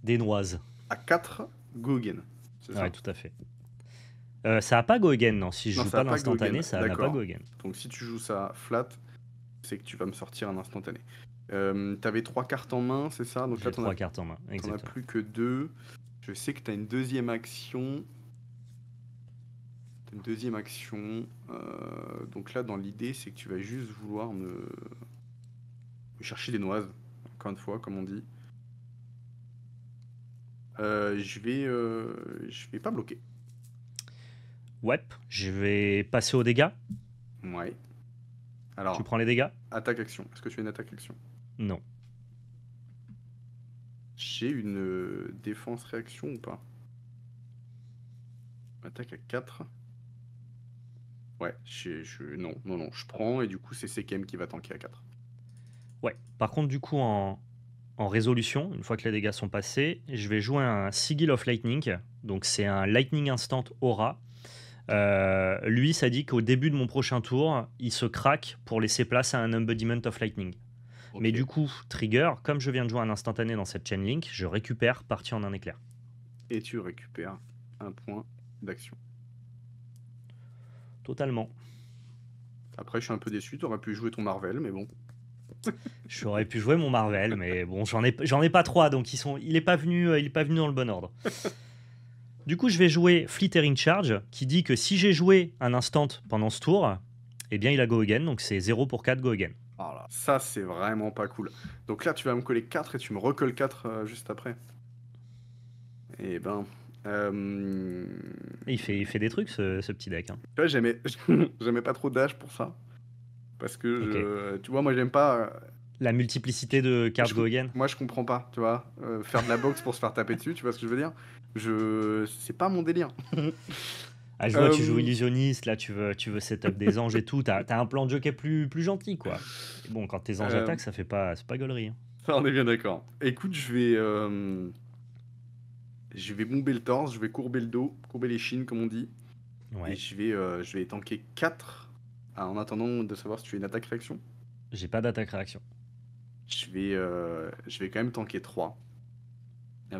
Des noises. À 4 Go Again. Ouais, tout à fait. Ça n'a pas Go Again, non. Si je joue pas l'instantané, ça n'a pas Go Again. Donc si tu joues ça flat, c'est que tu vas me sortir un instantané. T'avais 3 cartes en main, c'est ça? Donc j'ai 3 cartes en main, exactement. T'en as plus que 2. Je sais que t'as une deuxième action. Donc là, dans l'idée, c'est que tu vas juste vouloir me chercher des noises. Encore une fois, comme on dit. Je vais pas bloquer. Ouais, je vais passer aux dégâts. Ouais. Alors, tu prends les dégâts? Attaque-action. Est-ce que tu as une attaque-action? Non. J'ai une défense-réaction ou pas? Attaque à 4. Ouais, non, je prends et du coup c'est Sekem qui va tanker à 4. Ouais, par contre du coup en résolution, une fois que les dégâts sont passés, je vais jouer un Sigil of Lightning, donc c'est un Lightning Instant Aura. Lui, ça dit qu'au début de mon prochain tour, il se craque pour laisser place à un Embodiment of Lightning. Mais Ok. du coup, Trigger, comme je viens de jouer un instantané dans cette chain link, je récupère partie en un éclair. Et tu récupères un point d'action. Totalement. Après, je suis un peu déçu, t'aurais pu jouer ton Marvel, mais bon. J'aurais pu jouer mon Marvel, mais bon, j'en ai pas 3, donc il est pas venu dans le bon ordre. Du coup, je vais jouer Flittering Charge, qui dit que si j'ai joué un instant pendant ce tour, eh bien, il a go again, donc c'est 0 pour 4 go again. Voilà. Ça, c'est vraiment pas cool. Donc là, tu vas me coller 4 et tu me recolles 4 juste après. Et ben... Et il fait des trucs, ce petit deck. Hein. Tu vois, j'aimais pas trop d'âge pour ça. Parce que, Ok. tu vois, moi, j'aime pas... La multiplicité de cartes go again. Moi, je comprends pas, tu vois. Faire de la boxe pour se faire taper dessus, tu vois ce que je veux dire? C'est pas mon délire. Ah, je vois, tu joues illusionniste, là, tu veux setup des anges et tout. T'as un plan de jeu qui est plus gentil, quoi. Et bon, quand tes anges attaquent, c'est pas gaulerie. Hein. Ça, on est bien d'accord. Écoute, je vais bomber le torse, je vais courber le dos, courber les chines, comme on dit. Ouais. Et je vais tanker 4 en attendant de savoir si tu fais une attaque réaction. J'ai pas d'attaque réaction. Je vais quand même tanker 3.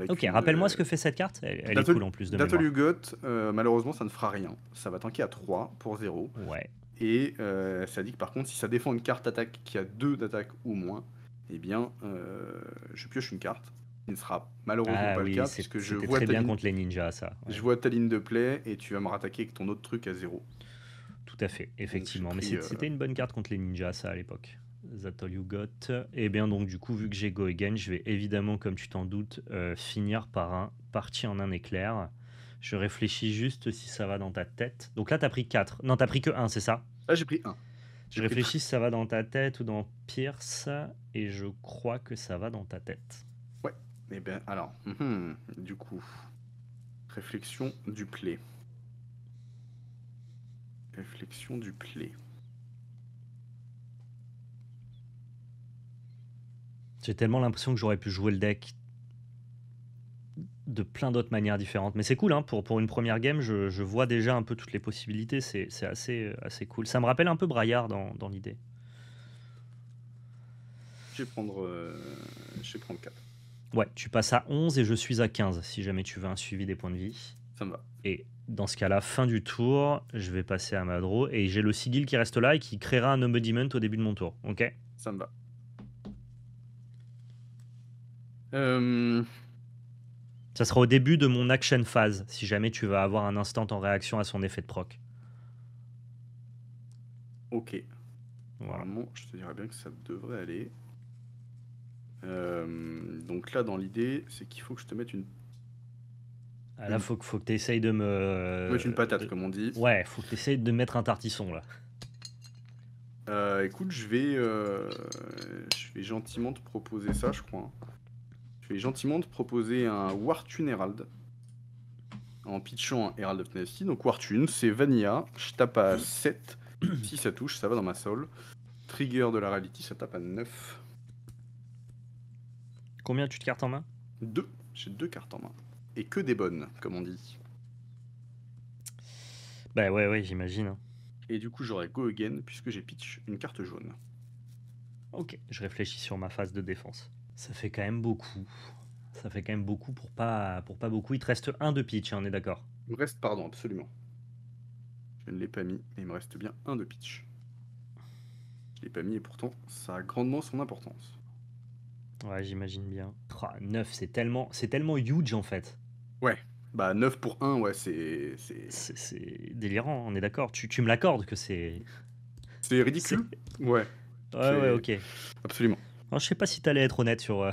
Ok, rappelle-moi ce que fait cette carte. Elle est cool en plus de mémoire. Battle You Got, malheureusement, ça ne fera rien. Ça va tanker à 3 pour 0. Ouais. Et ça dit que par contre, si ça défend une carte attaque qui a 2 d'attaque ou moins, eh bien, je pioche une carte. Il ne sera malheureusement pas le cas, puisque je vois très bien contre les ninjas, ça. Ouais. Je vois ta ligne de play et tu vas me rattaquer avec ton autre truc à 0. Tout à fait, effectivement. Donc, Mais c'était une bonne carte contre les ninjas, ça, à l'époque. That's all you got. Et bien, donc, du coup, vu que j'ai go again, je vais évidemment, comme tu t'en doutes, finir par un parti en un éclair. Je réfléchis juste si ça va dans ta tête. Donc là, t'as pris 4. Non, t'as pris que 1, c'est ça? Là, j'ai pris 1. Je réfléchis si ça va dans ta tête ou dans Pierce. Et je crois que ça va dans ta tête. Ouais. Et bien, alors, du coup, réflexion du play. Réflexion du play. J'ai tellement l'impression que j'aurais pu jouer le deck de plein d'autres manières différentes. Mais c'est cool, hein, pour une première game, je vois déjà un peu toutes les possibilités. C'est assez cool. Ça me rappelle un peu Braillard dans l'idée. Je vais prendre 4. Ouais, tu passes à 11 et je suis à 15, si jamais tu veux un suivi des points de vie. Ça me va. Et dans ce cas-là, fin du tour, je vais passer à ma draw. Et j'ai le sigil qui reste là et qui créera un embodiment au début de mon tour. Ok? Ça me va. Ça sera au début de mon action phase, si jamais tu vas avoir un instant en réaction à son effet de proc. Ok. Voilà. Normalement, je te dirais bien que ça devrait aller. Donc là, dans l'idée, c'est qu'il faut que je te mette une... Ah, là, faut que tu essayes de me... mettre une patate, comme on dit. Ouais, faut que tu essayes de mettre un tartisson, là. Écoute, je vais gentiment te proposer ça, je crois. Je vais gentiment te proposer un Wartune Herald. En pitchant un Herald of Dynasty. Donc Wartune, c'est Vanilla. Je tape à 7. Si ça touche, ça va dans ma soul. Trigger de la Rarity, ça tape à 9. Combien tu te cartes en main? 2. J'ai 2 cartes en main. Et que des bonnes, comme on dit. Bah ouais, j'imagine. Hein. Et du coup, j'aurai Go Again, puisque j'ai pitch une carte jaune. Ok, je réfléchis sur ma phase de défense. Ça fait quand même beaucoup. Ça fait quand même beaucoup pour pas beaucoup. Il te reste 1 de pitch, hein, on est d'accord? Il me reste, pardon, absolument. Je ne l'ai pas mis, mais il me reste bien 1 de pitch. Je ne l'ai pas mis et pourtant, ça a grandement son importance. Ouais, j'imagine bien. 9, c'est tellement huge en fait. Ouais, bah 9 pour 1, ouais, c'est... C'est délirant, on est d'accord. Tu me l'accordes que c'est... C'est ridicule. Ouais. Ouais, ok. Absolument. Alors, je sais pas si t'allais être honnête sur...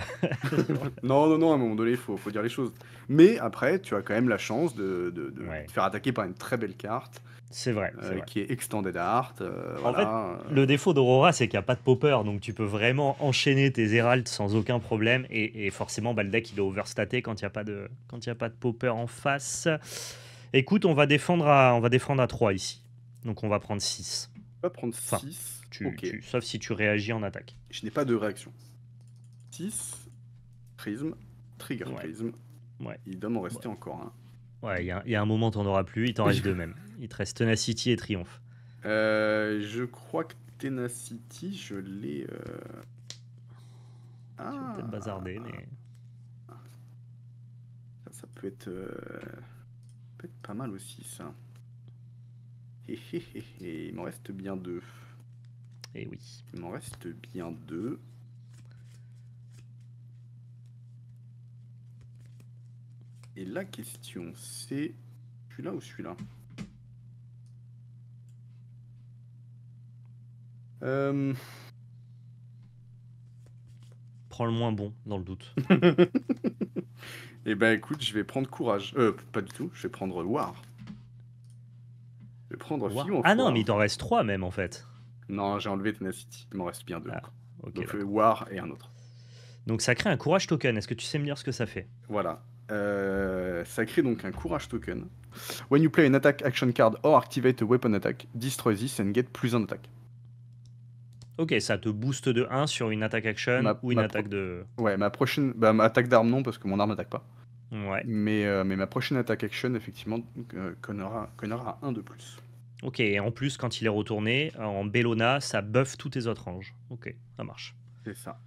Non, à un moment donné, il faut dire les choses. Mais après, tu as quand même la chance de te faire attaquer par une très belle carte. C'est vrai. Qui est Extended Art. En fait, le défaut d'Aurora, c'est qu'il n'y a pas de popper, donc tu peux vraiment enchaîner tes Heralds sans aucun problème. Et forcément, bah, le deck, il est overstaté quand il n'y a pas de popper en face. Écoute, on va défendre à 3 ici. Donc on va prendre 6. On va prendre 6. Sauf si tu réagis en attaque. Je n'ai pas de réaction. 6, prisme, trigger prisme. Ouais. Il doit m'en rester encore un. Ouais, il y a un moment, t'en auras plus, il t'en reste deux même. Il te reste Tenacity et Triomphe. Je crois que Tenacity, je l'ai. Tu vas peut-être bazarder, mais. Ça peut être pas mal aussi, ça. Il m'en reste bien deux. Eh oui. Il m'en reste bien deux. Et la question, c'est celui-là ou celui-là? Prends le moins bon, dans le doute. Eh ben écoute, je vais prendre Courage. Pas du tout, je vais prendre War. Je vais prendre Figment of Ah non, War. mais il t'en reste 3 même, en fait. Non, j'ai enlevé Tenacity. Il m'en reste bien deux. Ah, ok. Donc d'accord. War et un autre. Donc ça crée un Courage Token. Est-ce que tu sais me dire ce que ça fait? Voilà. Ça crée donc un Courage Token. When you play an attack action card or activate a weapon attack, destroy this and get plus un attaque. Ok, ça te booste de 1 sur une attaque action ou une attaque de... Ouais, ma prochaine... Bah, ma attaque d'arme non, parce que mon arme n'attaque pas. Ouais. Mais ma prochaine attaque action, effectivement, connera un de plus. Ok, et en plus, quand il est retourné, en Bellona, ça buff tous tes autres anges. Ok, ça marche. C'est ça.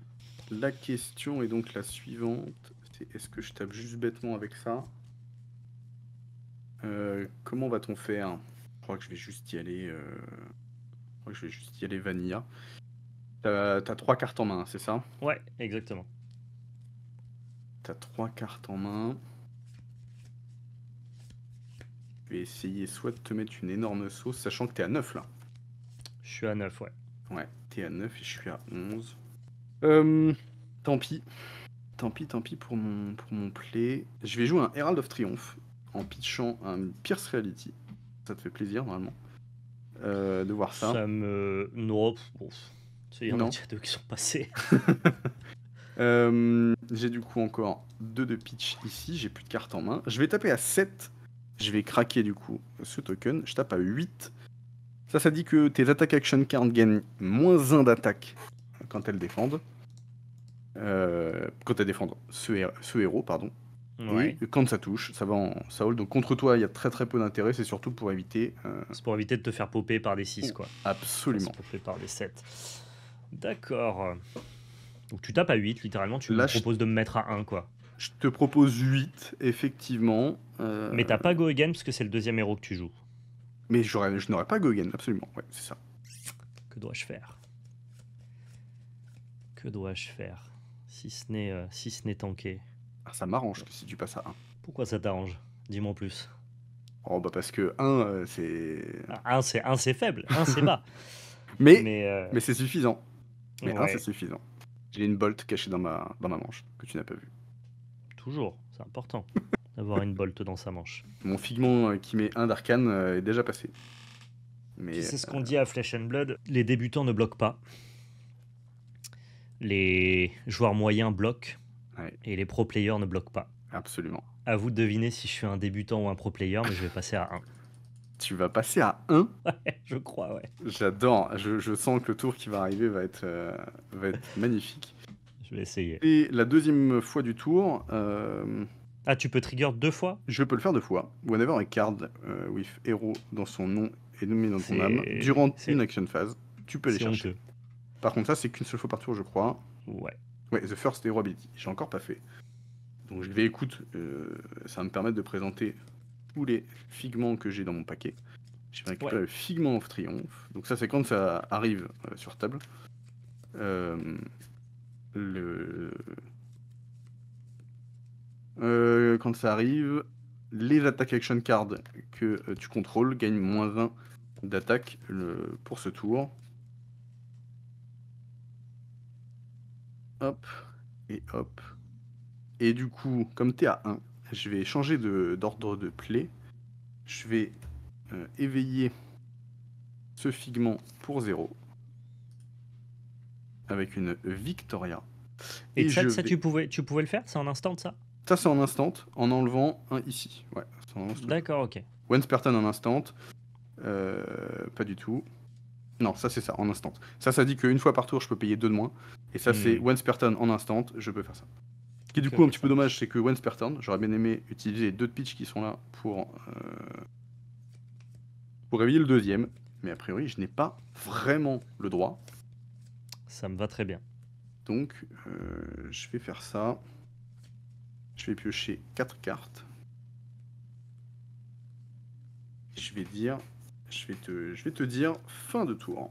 La question est donc la suivante. C'est est-ce que je tape juste bêtement avec ça? Comment va-t-on faire? Je crois que je vais juste y aller... vanilla. T'as 3 cartes en main, c'est ça? Ouais, exactement. T'as 3 cartes en main. Je vais essayer soit de te mettre une énorme sauce, sachant que t'es à 9 là. Je suis à 9, ouais. Ouais, t'es à 9 et je suis à 11. Tant pis. Tant pis pour mon play. Je vais jouer un Herald of Triumph en pitchant un Pierce Reality. Ça te fait plaisir normalement de voir ça. Ça me... Non, bon. Il y en a Non. déjà deux qui sont passés. J'ai du coup encore 2 de pitch ici. J'ai plus de cartes en main. Je vais taper à 7. Je vais craquer du coup ce token. Je tape à 8. Ça dit que tes attaques action cards gagnent -1 d'attaque quand elles défendent. Quand elles défendent ce héros, pardon. Ouais. Et quand ça touche, ça va en ça hold. Donc contre toi, il y a très peu d'intérêt. C'est surtout pour éviter. C'est pour éviter de te faire popper par des 6, quoi. Absolument. Se popper par des 7. D'accord. Donc tu tapes à 8, littéralement, tu me proposes de me mettre à 1, quoi. Je te propose 8, effectivement. Mais t'as pas Go Again parce que c'est le deuxième héros que tu joues. Mais je n'aurais pas Go Again, absolument. Ouais, c'est ça. Que dois-je faire? Que dois-je faire? Si ce n'est tanker. Ah, ça m'arrange que si tu passes à 1. Pourquoi ça t'arrange? Dis-moi en plus. Oh, bah parce que 1, c'est... 1, c'est faible. 1, c'est bas. mais c'est suffisant. Mais ouais. 1, c'est suffisant. J'ai une bolt cachée dans ma manche, que tu n'as pas vue. Toujours, c'est important d'avoir une bolt dans sa manche. Mon figment qui met 1 d'arcane est déjà passé. Mais c'est ce qu'on dit à Flesh and Blood, les débutants ne bloquent pas. Les joueurs moyens bloquent. Ouais. Et les pro players ne bloquent pas. Absolument. À vous de deviner si je suis un débutant ou un pro player, mais je vais passer à 1. Tu vas passer à 1? Ouais, je crois, ouais. J'adore. Je sens que le tour qui va arriver va être magnifique. Je vais essayer. Et la deuxième fois du tour... Ah, tu peux trigger 2 fois? Je peux le faire 2 fois. Whenever a card with hero dans son nom est nommé dans ton âme, durant une action phase, tu peux les chercher. Honteux. Par contre, ça, c'est qu'une seule fois par tour, je crois. Ouais. Ouais, The First Hero Ability. J'ai encore pas fait. Donc je vais écoute, ça va me permettre de présenter tous les figments que j'ai dans mon paquet. Je vais récupérer le Figment of Triumph. Donc ça, c'est quand ça arrive sur table. Quand ça arrive, les attaques action cards que tu contrôles gagnent -1 d'attaque pour ce tour. Hop, et hop. Et du coup, comme t'es à 1, je vais changer d'ordre de play. Je vais éveiller ce figment pour 0. Avec une Victoria. Et ça, tu pouvais le faire? C'est en instant, ça? Ça, c'est en instant, en enlevant un ici. Ouais, d'accord, ok. Once per turn en instant. Pas du tout. Non, ça c'est ça, en instant. Ça dit qu'une fois par tour, je peux payer 2 de moins. Et ça, c'est once per turn en instant, je peux faire ça. qui est du Ok, coup un ok, petit ça peu marche. dommage, c'est que once per turn, j'aurais bien aimé utiliser les 2 pitch qui sont là pour réveiller le deuxième. Mais a priori, je n'ai pas vraiment le droit. Ça me va très bien. Donc, je vais faire ça. Je vais piocher 4 cartes. Je vais te dire fin de tour.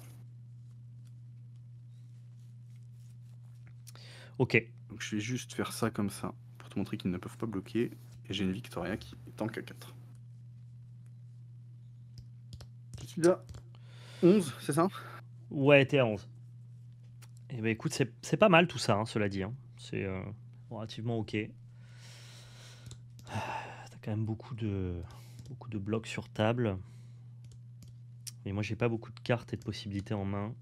Ok. Donc je vais juste faire ça comme ça pour te montrer qu'ils ne peuvent pas bloquer. Et j'ai une Victoria qui tank à 4. Je suis là. 11, c'est ça? Ouais, t'es à 11. Eh ben écoute, c'est pas mal tout ça, hein, cela dit. Hein. C'est relativement ok. T'as quand même beaucoup de blocs sur table. Mais moi, j'ai pas beaucoup de cartes et de possibilités en main.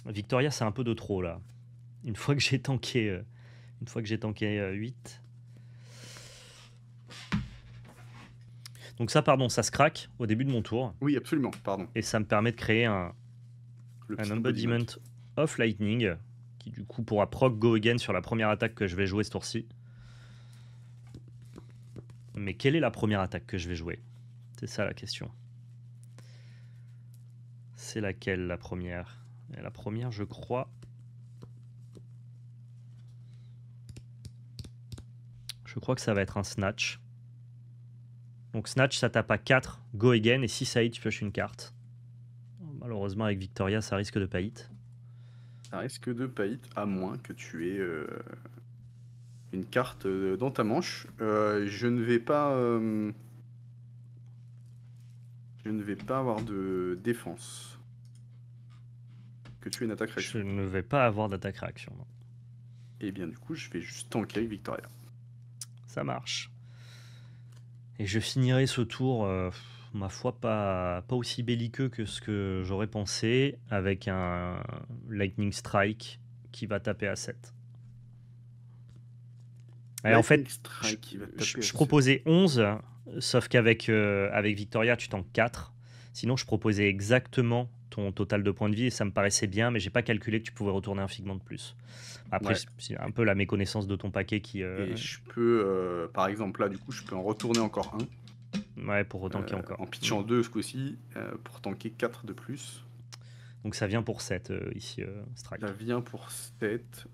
Victoria, c'est un peu de trop là. Une fois que j'ai tanké, 8. Donc ça, pardon, ça se craque au début de mon tour. Oui, absolument, pardon. Et ça me permet de créer un Le petit Embodiment of Lightning, qui du coup pourra proc Go Again sur la première attaque que je vais jouer ce tour-ci. Mais quelle est la première attaque que je vais jouer? C'est ça la question. C'est laquelle la première? Et la première, je crois... Je crois que ça va être un Snatch. Donc Snatch, ça tape à 4, Go Again, et si ça hit, tu pioches une carte. Malheureusement, avec Victoria, ça risque de pas hit. Ça risque de pas hit, à moins que tu aies une carte dans ta manche. Je ne vais pas avoir de défense. Que tu aies une attaque Je réaction. ne vais pas avoir d'attaque réaction. Non. Et bien du coup, je vais juste tanker avec Victoria. Ça marche. Et je finirai ce tour, ma foi, pas aussi belliqueux que ce que j'aurais pensé, avec un Lightning Strike qui va taper à 7. Et en fait, Lightning Strike qui va taper à je 7. proposais 11, sauf qu'avec avec Victoria, tu tankes 4. Sinon, je proposais exactement ton total de points de vie et ça me paraissait bien, mais j'ai pas calculé que tu pouvais retourner un figment de plus. Après, Ouais. c'est un peu la méconnaissance de ton paquet qui... Et je peux, par exemple là, du coup, je peux en retourner encore un. Ouais, pour retanker encore. En pitchant 2 ce coup-ci, pour tanker 4 de plus. Donc ça vient pour 7 ici, Strike. Ça vient pour 7.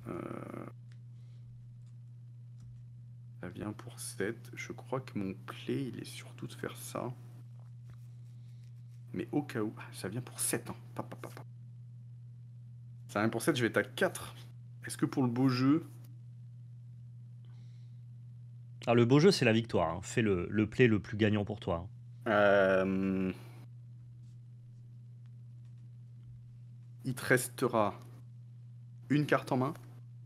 Ça vient pour 7. Je crois que mon play, il est surtout de faire ça. Mais au cas où, ça vient pour 7. Hein. Ça vient pour 7, je vais être à 4. Est-ce que pour le beau jeu... Alors le beau jeu, c'est la victoire. Hein. Fais le play le plus gagnant pour toi. Il te restera une carte en main.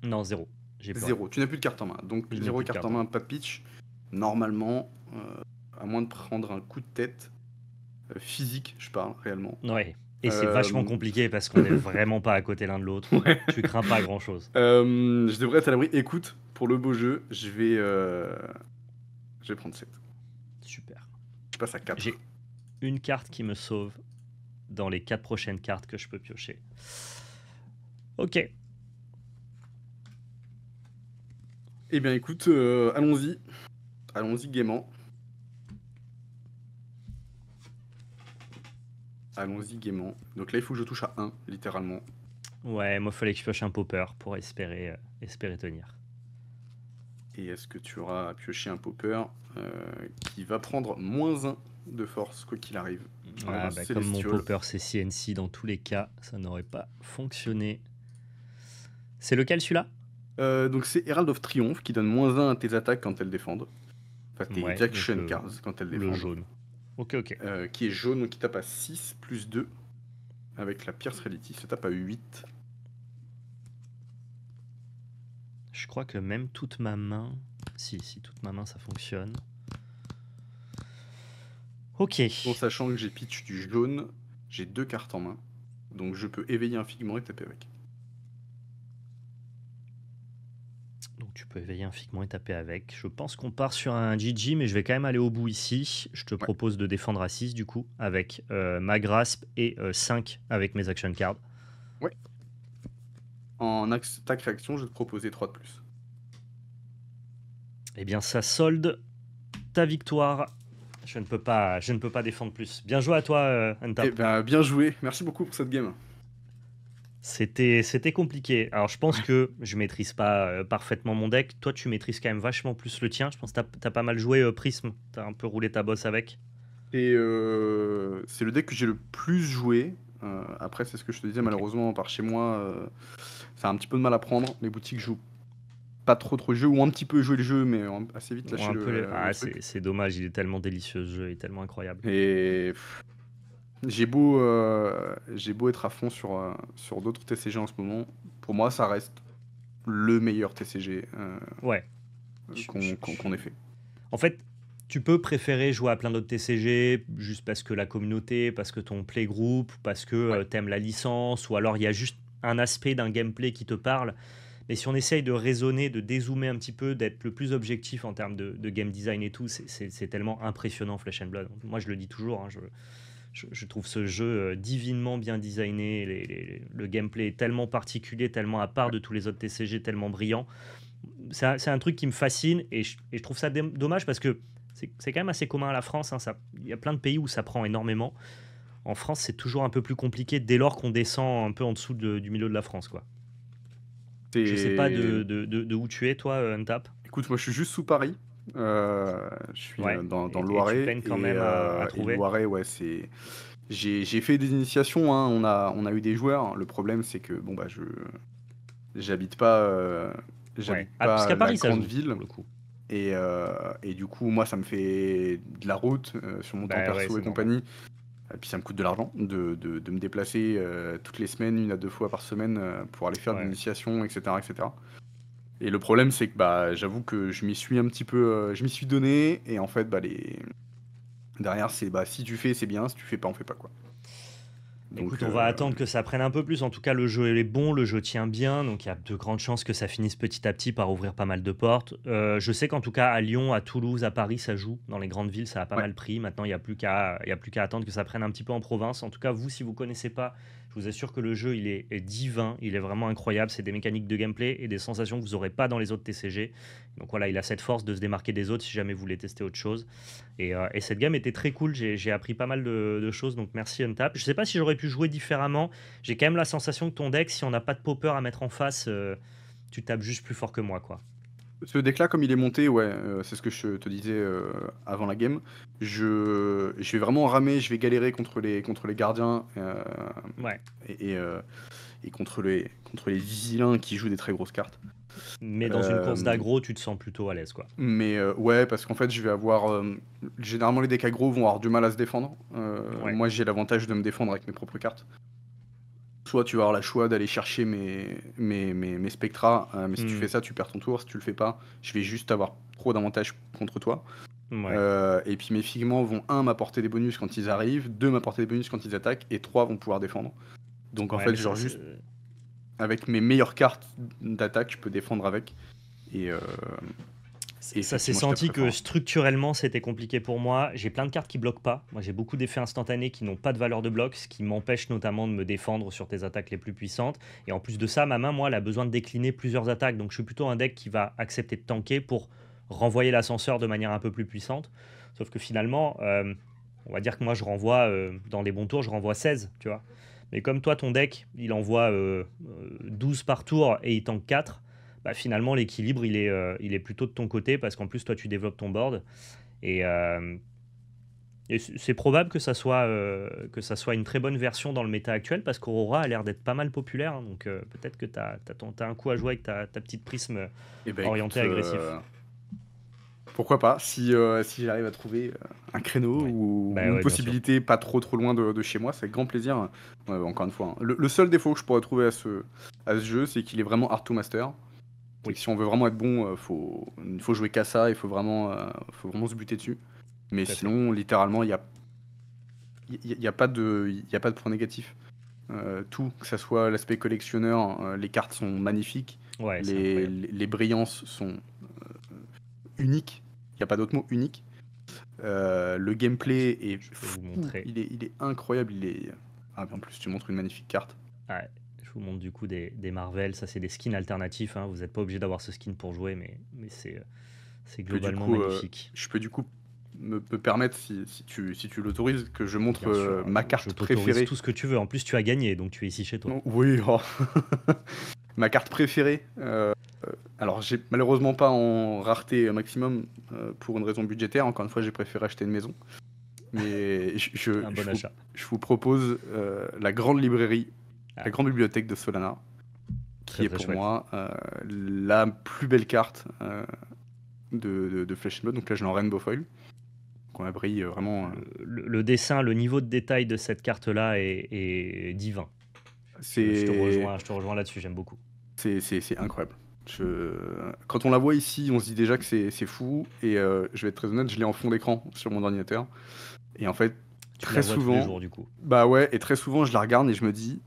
Non, 0. J'ai plus 0. Tu n'as plus de carte en main. Donc Je n'ai 0 plus de carte carte en en main, main. pas de pitch. Normalement, à moins de prendre un coup de tête physique, je parle réellement. Ouais. Et c'est vachement compliqué parce qu'on est vraiment pas à côté l'un de l'autre. Ouais. Tu crains pas grand chose. Je devrais être à l'abri. Écoute, pour le beau jeu, je vais prendre 7. Super. Je passe à 4. J'ai une carte qui me sauve dans les 4 prochaines cartes que je peux piocher. Ok. Eh bien écoute, allons-y. Allons-y gaiement. Allons-y gaiement. Donc là, il faut que je touche à 1, littéralement. Ouais, moi, il fallait que je pioche un popper pour espérer tenir. Et est-ce que tu auras pioché un popper qui va prendre -1 de force, quoi qu'il arrive. Ah, bah, comme mon popper c'est CNC, dans tous les cas, ça n'aurait pas fonctionné. C'est lequel celui-là? Donc c'est Herald of Triumph qui donne -1 à tes attaques quand elles défendent. Enfin, tes action cards quand elles défendent. Le jaune. Ok, ok. Qui est jaune, donc qui tape à 6 plus 2. Avec la Pierce Reality, ça tape à 8. Je crois que même toute ma main... Si, toute ma main, ça fonctionne. Ok. En sachant que j'ai pitch du jaune, j'ai 2 cartes en main. Donc je peux éveiller un figment et taper avec. Donc tu peux éveiller un figment et taper avec. Je pense qu'on part sur un GG, mais je vais quand même aller au bout ici. Je te propose de défendre à 6 du coup, avec ma grasp et 5 avec mes action cards. Ouais. En attaque réaction, je vais te proposer 3 de plus. Eh bien, ça solde ta victoire. Je ne peux pas défendre plus. Bien joué à toi, Eh Untap. ben, bien joué. Merci beaucoup pour cette game. C'était compliqué. Alors, je pense que je maîtrise pas parfaitement mon deck. Toi, tu maîtrises quand même vachement plus le tien. Je pense que t'as pas mal joué Prism. T'as un peu roulé ta bosse avec. Et c'est le deck que j'ai le plus joué. Après, c'est ce que je te disais, Ok. malheureusement, par chez moi, ça a un petit peu de mal à prendre. Les boutiques jouent pas trop le jeu, ou un petit peu jouer le jeu, mais ont assez vite Ou lâché un peu le truc. c'est dommage. Il est tellement délicieux ce jeu. Il est tellement incroyable. Et j'ai beau être à fond sur d'autres TCG en ce moment. Pour moi, ça reste le meilleur TCG Ouais. qu'on ait fait. En fait, tu peux préférer jouer à plein d'autres TCG juste parce que la communauté, parce que ton playgroup, parce que Ouais. t'aimes la licence, ou alors il y a juste un aspect d'un gameplay qui te parle. Mais si on essaye de raisonner, de dézoomer un petit peu, d'être le plus objectif en termes de game design et tout, c'est tellement impressionnant Flesh and Blood. Moi, je le dis toujours, hein, je trouve ce jeu divinement bien designé. Le gameplay est tellement particulier, tellement à part de tous les autres TCG, tellement brillant. C'est un truc qui me fascine et je trouve ça dommage parce que c'est quand même assez commun à la France. Hein, il y a plein de pays où ça prend énormément. En France, c'est toujours un peu plus compliqué dès lors qu'on descend un peu en dessous du milieu de la France, quoi. Je sais pas C'est de où tu es, toi, Untap. Écoute, moi je suis juste sous Paris. Je suis Ouais. dans le Et tu Loiret peines quand même à et le trouver. Loiret, ouais, c'est. J'ai fait des initiations, hein, on a eu des joueurs. Le problème, c'est que bon bah j'habite pas Ouais. j'habite Ah, parce pas qu'à la Paris, ça grande joue, ville pour le coup. et du coup moi ça me fait de la route sur mon temps Bah ouais, perso et c'est normal. compagnie. Et puis ça me coûte de l'argent de me déplacer toutes les semaines, 1 à 2 fois par semaine pour aller faire de Ouais. l'initiation, etc., etc. Et le problème, c'est que bah, j'avoue que je m'y suis un petit peu, je m'y suis donné, et en fait, bah, derrière, c'est bah, si tu fais, c'est bien, si tu fais pas, on fait pas quoi. Donc, Écoute, on va attendre que ça prenne un peu plus. En tout cas, le jeu est bon, le jeu tient bien, donc il y a de grandes chances que ça finisse petit à petit par ouvrir pas mal de portes. Je sais qu'en tout cas, à Lyon, à Toulouse, à Paris, ça joue. Dans les grandes villes, ça a pas ouais, mal pris. Maintenant, il y a plus qu'à attendre que ça prenne un petit peu en province. En tout cas, vous, si vous connaissez pas, je vous assure que le jeu, est divin. Il est vraiment incroyable. C'est des mécaniques de gameplay et des sensations que vous n'aurez pas dans les autres TCG. Donc voilà, il a cette force de se démarquer des autres si jamais vous voulez tester autre chose. Et cette gamme était très cool. J'ai appris pas mal de choses. Donc merci Untap. Je sais pas si j'aurais pu jouer différemment. J'ai quand même la sensation que ton deck, si on n'a pas de popper à mettre en face, tu tapes juste plus fort que moi, quoi. ce deck-là, comme il est monté, ouais, c'est ce que je te disais avant la game. Je vais vraiment ramer, je vais galérer contre les gardiens Ouais. et, et, euh, et contre les vilains qui jouent des très grosses cartes. Mais dans une course Euh, d'aggro, tu te sens plutôt à l'aise, quoi. Mais ouais, parce qu'en fait, je vais avoir. Généralement, les decks aggro vont avoir du mal à se défendre. Ouais. Moi, j'ai l'avantage de me défendre avec mes propres cartes. Soit tu vas avoir la choix d'aller chercher mes spectras, mais si tu fais Hmm. ça, tu perds ton tour. Si tu le fais pas, je vais juste avoir trop d'avantages contre toi. Ouais. Et puis mes figments vont, un, m'apporter des bonus quand ils arrivent, deux, m'apporter des bonus quand ils attaquent, et trois, vont pouvoir défendre. Donc en Ouais, fait, mais genre juste avec mes meilleures cartes d'attaque, je peux défendre avec. Et, euh, et ça s'est effectivement, je tape senti très que fort. structurellement c'était compliqué pour moi. J'ai plein de cartes qui bloquent pas. Moi j'ai beaucoup d'effets instantanés qui n'ont pas de valeur de bloc, ce qui m'empêche notamment de me défendre sur tes attaques les plus puissantes. Et en plus de ça, ma main, moi, elle a besoin de décliner plusieurs attaques. Donc je suis plutôt un deck qui va accepter de tanker pour renvoyer l'ascenseur de manière un peu plus puissante. Sauf que finalement, on va dire que moi je renvoie, dans les bons tours, je renvoie 16, tu vois. Mais comme toi, ton deck, il envoie 12 par tour et il tank 4, bah, finalement l'équilibre il est plutôt de ton côté parce qu'en plus toi tu développes ton board et, c'est probable que ça soit une très bonne version dans le méta actuel parce qu'Aurora a l'air d'être pas mal populaire, hein. Donc peut-être que tu as, un coup à jouer avec ta petite prisme Et ben écoute, orientée agressif. pourquoi pas, si j'arrive à trouver un créneau Ouais. ou Bah une ouais, bien sûr. possibilité pas trop loin de chez moi, c'est avec grand plaisir. Encore une fois, hein. Le seul défaut que je pourrais trouver à ce jeu, c'est qu'il est vraiment hard to master. C'est que Oui, si on veut vraiment être bon, il faut jouer qu'à ça, faut vraiment se buter dessus. Mais tout à fait. sinon, littéralement, il y a pas de point négatif. Tout, que ça soit l'aspect collectionneur, les cartes sont magnifiques, Ouais, c'est incroyable. les brillances sont uniques, il n'y a pas d'autre mot, unique. Le gameplay est Je peux vous fou, montrer. il est incroyable, Ah, mais en plus, tu montres une magnifique carte. Ouais, Je vous montre du coup des Marvel. Ça, c'est des skins alternatifs, hein. Vous n'êtes pas obligé d'avoir ce skin pour jouer, mais c'est Je peux du globalement coup, magnifique. je peux du coup me permettre, si tu l'autorises, que je montre Bien sûr, ma je carte t'autorise préférée. tout ce que tu veux. En plus, tu as gagné, donc tu es ici chez toi. Non, oui, oh. Ma carte préférée. Alors, j'ai malheureusement pas en rareté maximum pour une raison budgétaire. Encore une fois, j'ai préféré acheter une maison. Mais Un bon achat. je vous propose la grande librairie, Ah, la grande bibliothèque de Solana, qui très est très pour chouette. moi la plus belle carte de Flesh and Blood. Donc là, je l'ai en Rainbow Foil. Donc on brille vraiment. Le dessin, le niveau de détail de cette carte-là est divin. C'est Je te rejoins là-dessus, j'aime beaucoup. c'est incroyable. Quand on la voit ici, on se dit déjà que c'est fou. Et je vais être très honnête, je l'ai en fond d'écran sur mon ordinateur. Et en fait, Tu très la vois tous les souvent, jours, du coup. bah ouais, et très souvent, je la regarde et je me dis,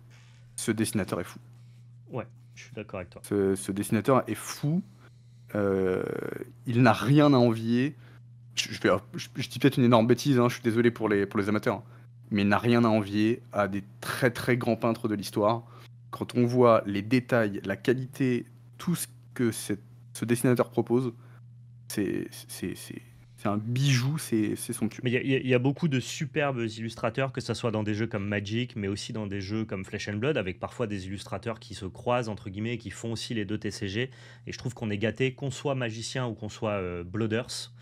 ce dessinateur est fou. Ouais, je suis d'accord avec toi. Ce dessinateur est fou. Euh, il n'a rien à envier. Je dis peut-être une énorme bêtise, hein, je suis désolé pour les amateurs, hein, mais il n'a rien à envier à des très très grands peintres de l'histoire. Quand on voit les détails, la qualité, tout ce que ce dessinateur propose, c'est un bijou, c'est somptueux. Mais il y a beaucoup de superbes illustrateurs, que ce soit dans des jeux comme Magic, mais aussi dans des jeux comme Flesh and Blood, avec parfois des illustrateurs qui se croisent, entre guillemets, et qui font aussi les deux TCG. Et je trouve qu'on est gâté, qu'on soit magicien ou qu'on soit Blooders.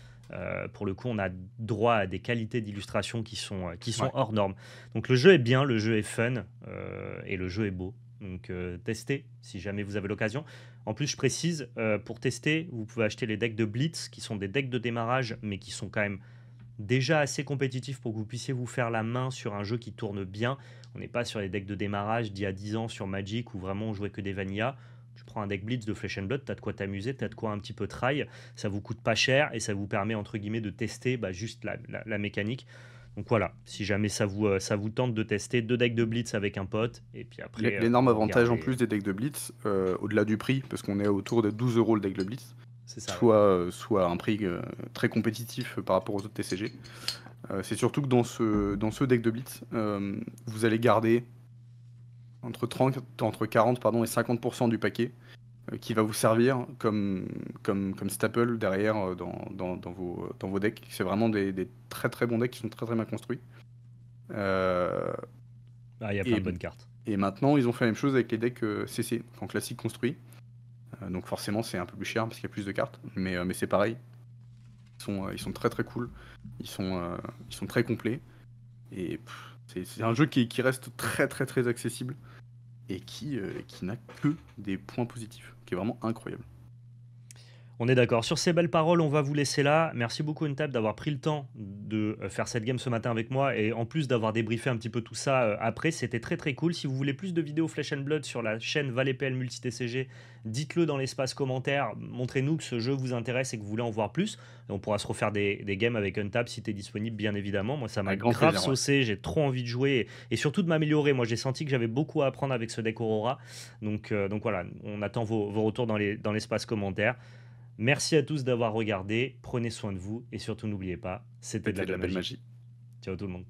Pour le coup, on a droit à des qualités d'illustration qui sont Ouais. hors normes. Donc le jeu est bien, le jeu est fun, et le jeu est beau. Donc testez si jamais vous avez l'occasion. En plus, je précise, pour tester, vous pouvez acheter les decks de Blitz, qui sont des decks de démarrage, mais qui sont quand même déjà assez compétitifs pour que vous puissiez vous faire la main sur un jeu qui tourne bien. On n'est pas sur les decks de démarrage d'il y a 10 ans sur Magic, où vraiment on jouait que des vanilla. Tu prends un deck Blitz de Flesh and Blood, tu as de quoi t'amuser, tu as de quoi un petit peu try, ça vous coûte pas cher et ça vous permet entre guillemets de tester juste la mécanique. Donc voilà, si jamais ça vous tente de tester 2 decks de Blitz avec un pote, et puis après L'énorme vous avantage en regardez. plus des decks de Blitz, au-delà du prix, parce qu'on est autour de 12 euros le deck de Blitz, C'est ça, ouais. soit un prix très compétitif par rapport aux autres TCG. C'est surtout que dans ce deck de Blitz, vous allez garder entre 40 pardon, et 50% du paquet qui va vous servir comme staple derrière dans vos decks. C'est vraiment des très très bons decks qui sont très très bien construits. Euh, Ah, il y a plein et, de bonnes cartes. et maintenant, ils ont fait la même chose avec les decks CC, en classique construit. Donc forcément, c'est un peu plus cher parce qu'il y a plus de cartes, mais c'est pareil. Ils sont très très cool. Ils sont très complets. Et c'est un jeu qui reste très très très accessible et qui n'a que des points positifs, qui est vraiment incroyable. On est d'accord. Sur ces belles paroles, on va vous laisser là. Merci beaucoup, Untap, d'avoir pris le temps de faire cette game ce matin avec moi et en plus d'avoir débriefé un petit peu tout ça après. C'était très très cool. Si vous voulez plus de vidéos Flesh and Blood sur la chaîne ValetPL Multi TCG, dites-le dans l'espace commentaire. Montrez-nous que ce jeu vous intéresse et que vous voulez en voir plus. Et on pourra se refaire des games avec Untap si tu es disponible, bien évidemment. Moi, ça m'a Avec grand grave plaisir, ouais. saucé. J'ai trop envie de jouer et surtout de m'améliorer. Moi, j'ai senti que j'avais beaucoup à apprendre avec ce deck Aurora. Donc voilà, on attend vos retours dans l'espace commentaire. Merci à tous d'avoir regardé, prenez soin de vous et surtout n'oubliez pas, c'était de la C'était de la belle belle magie. magie. Ciao tout le monde.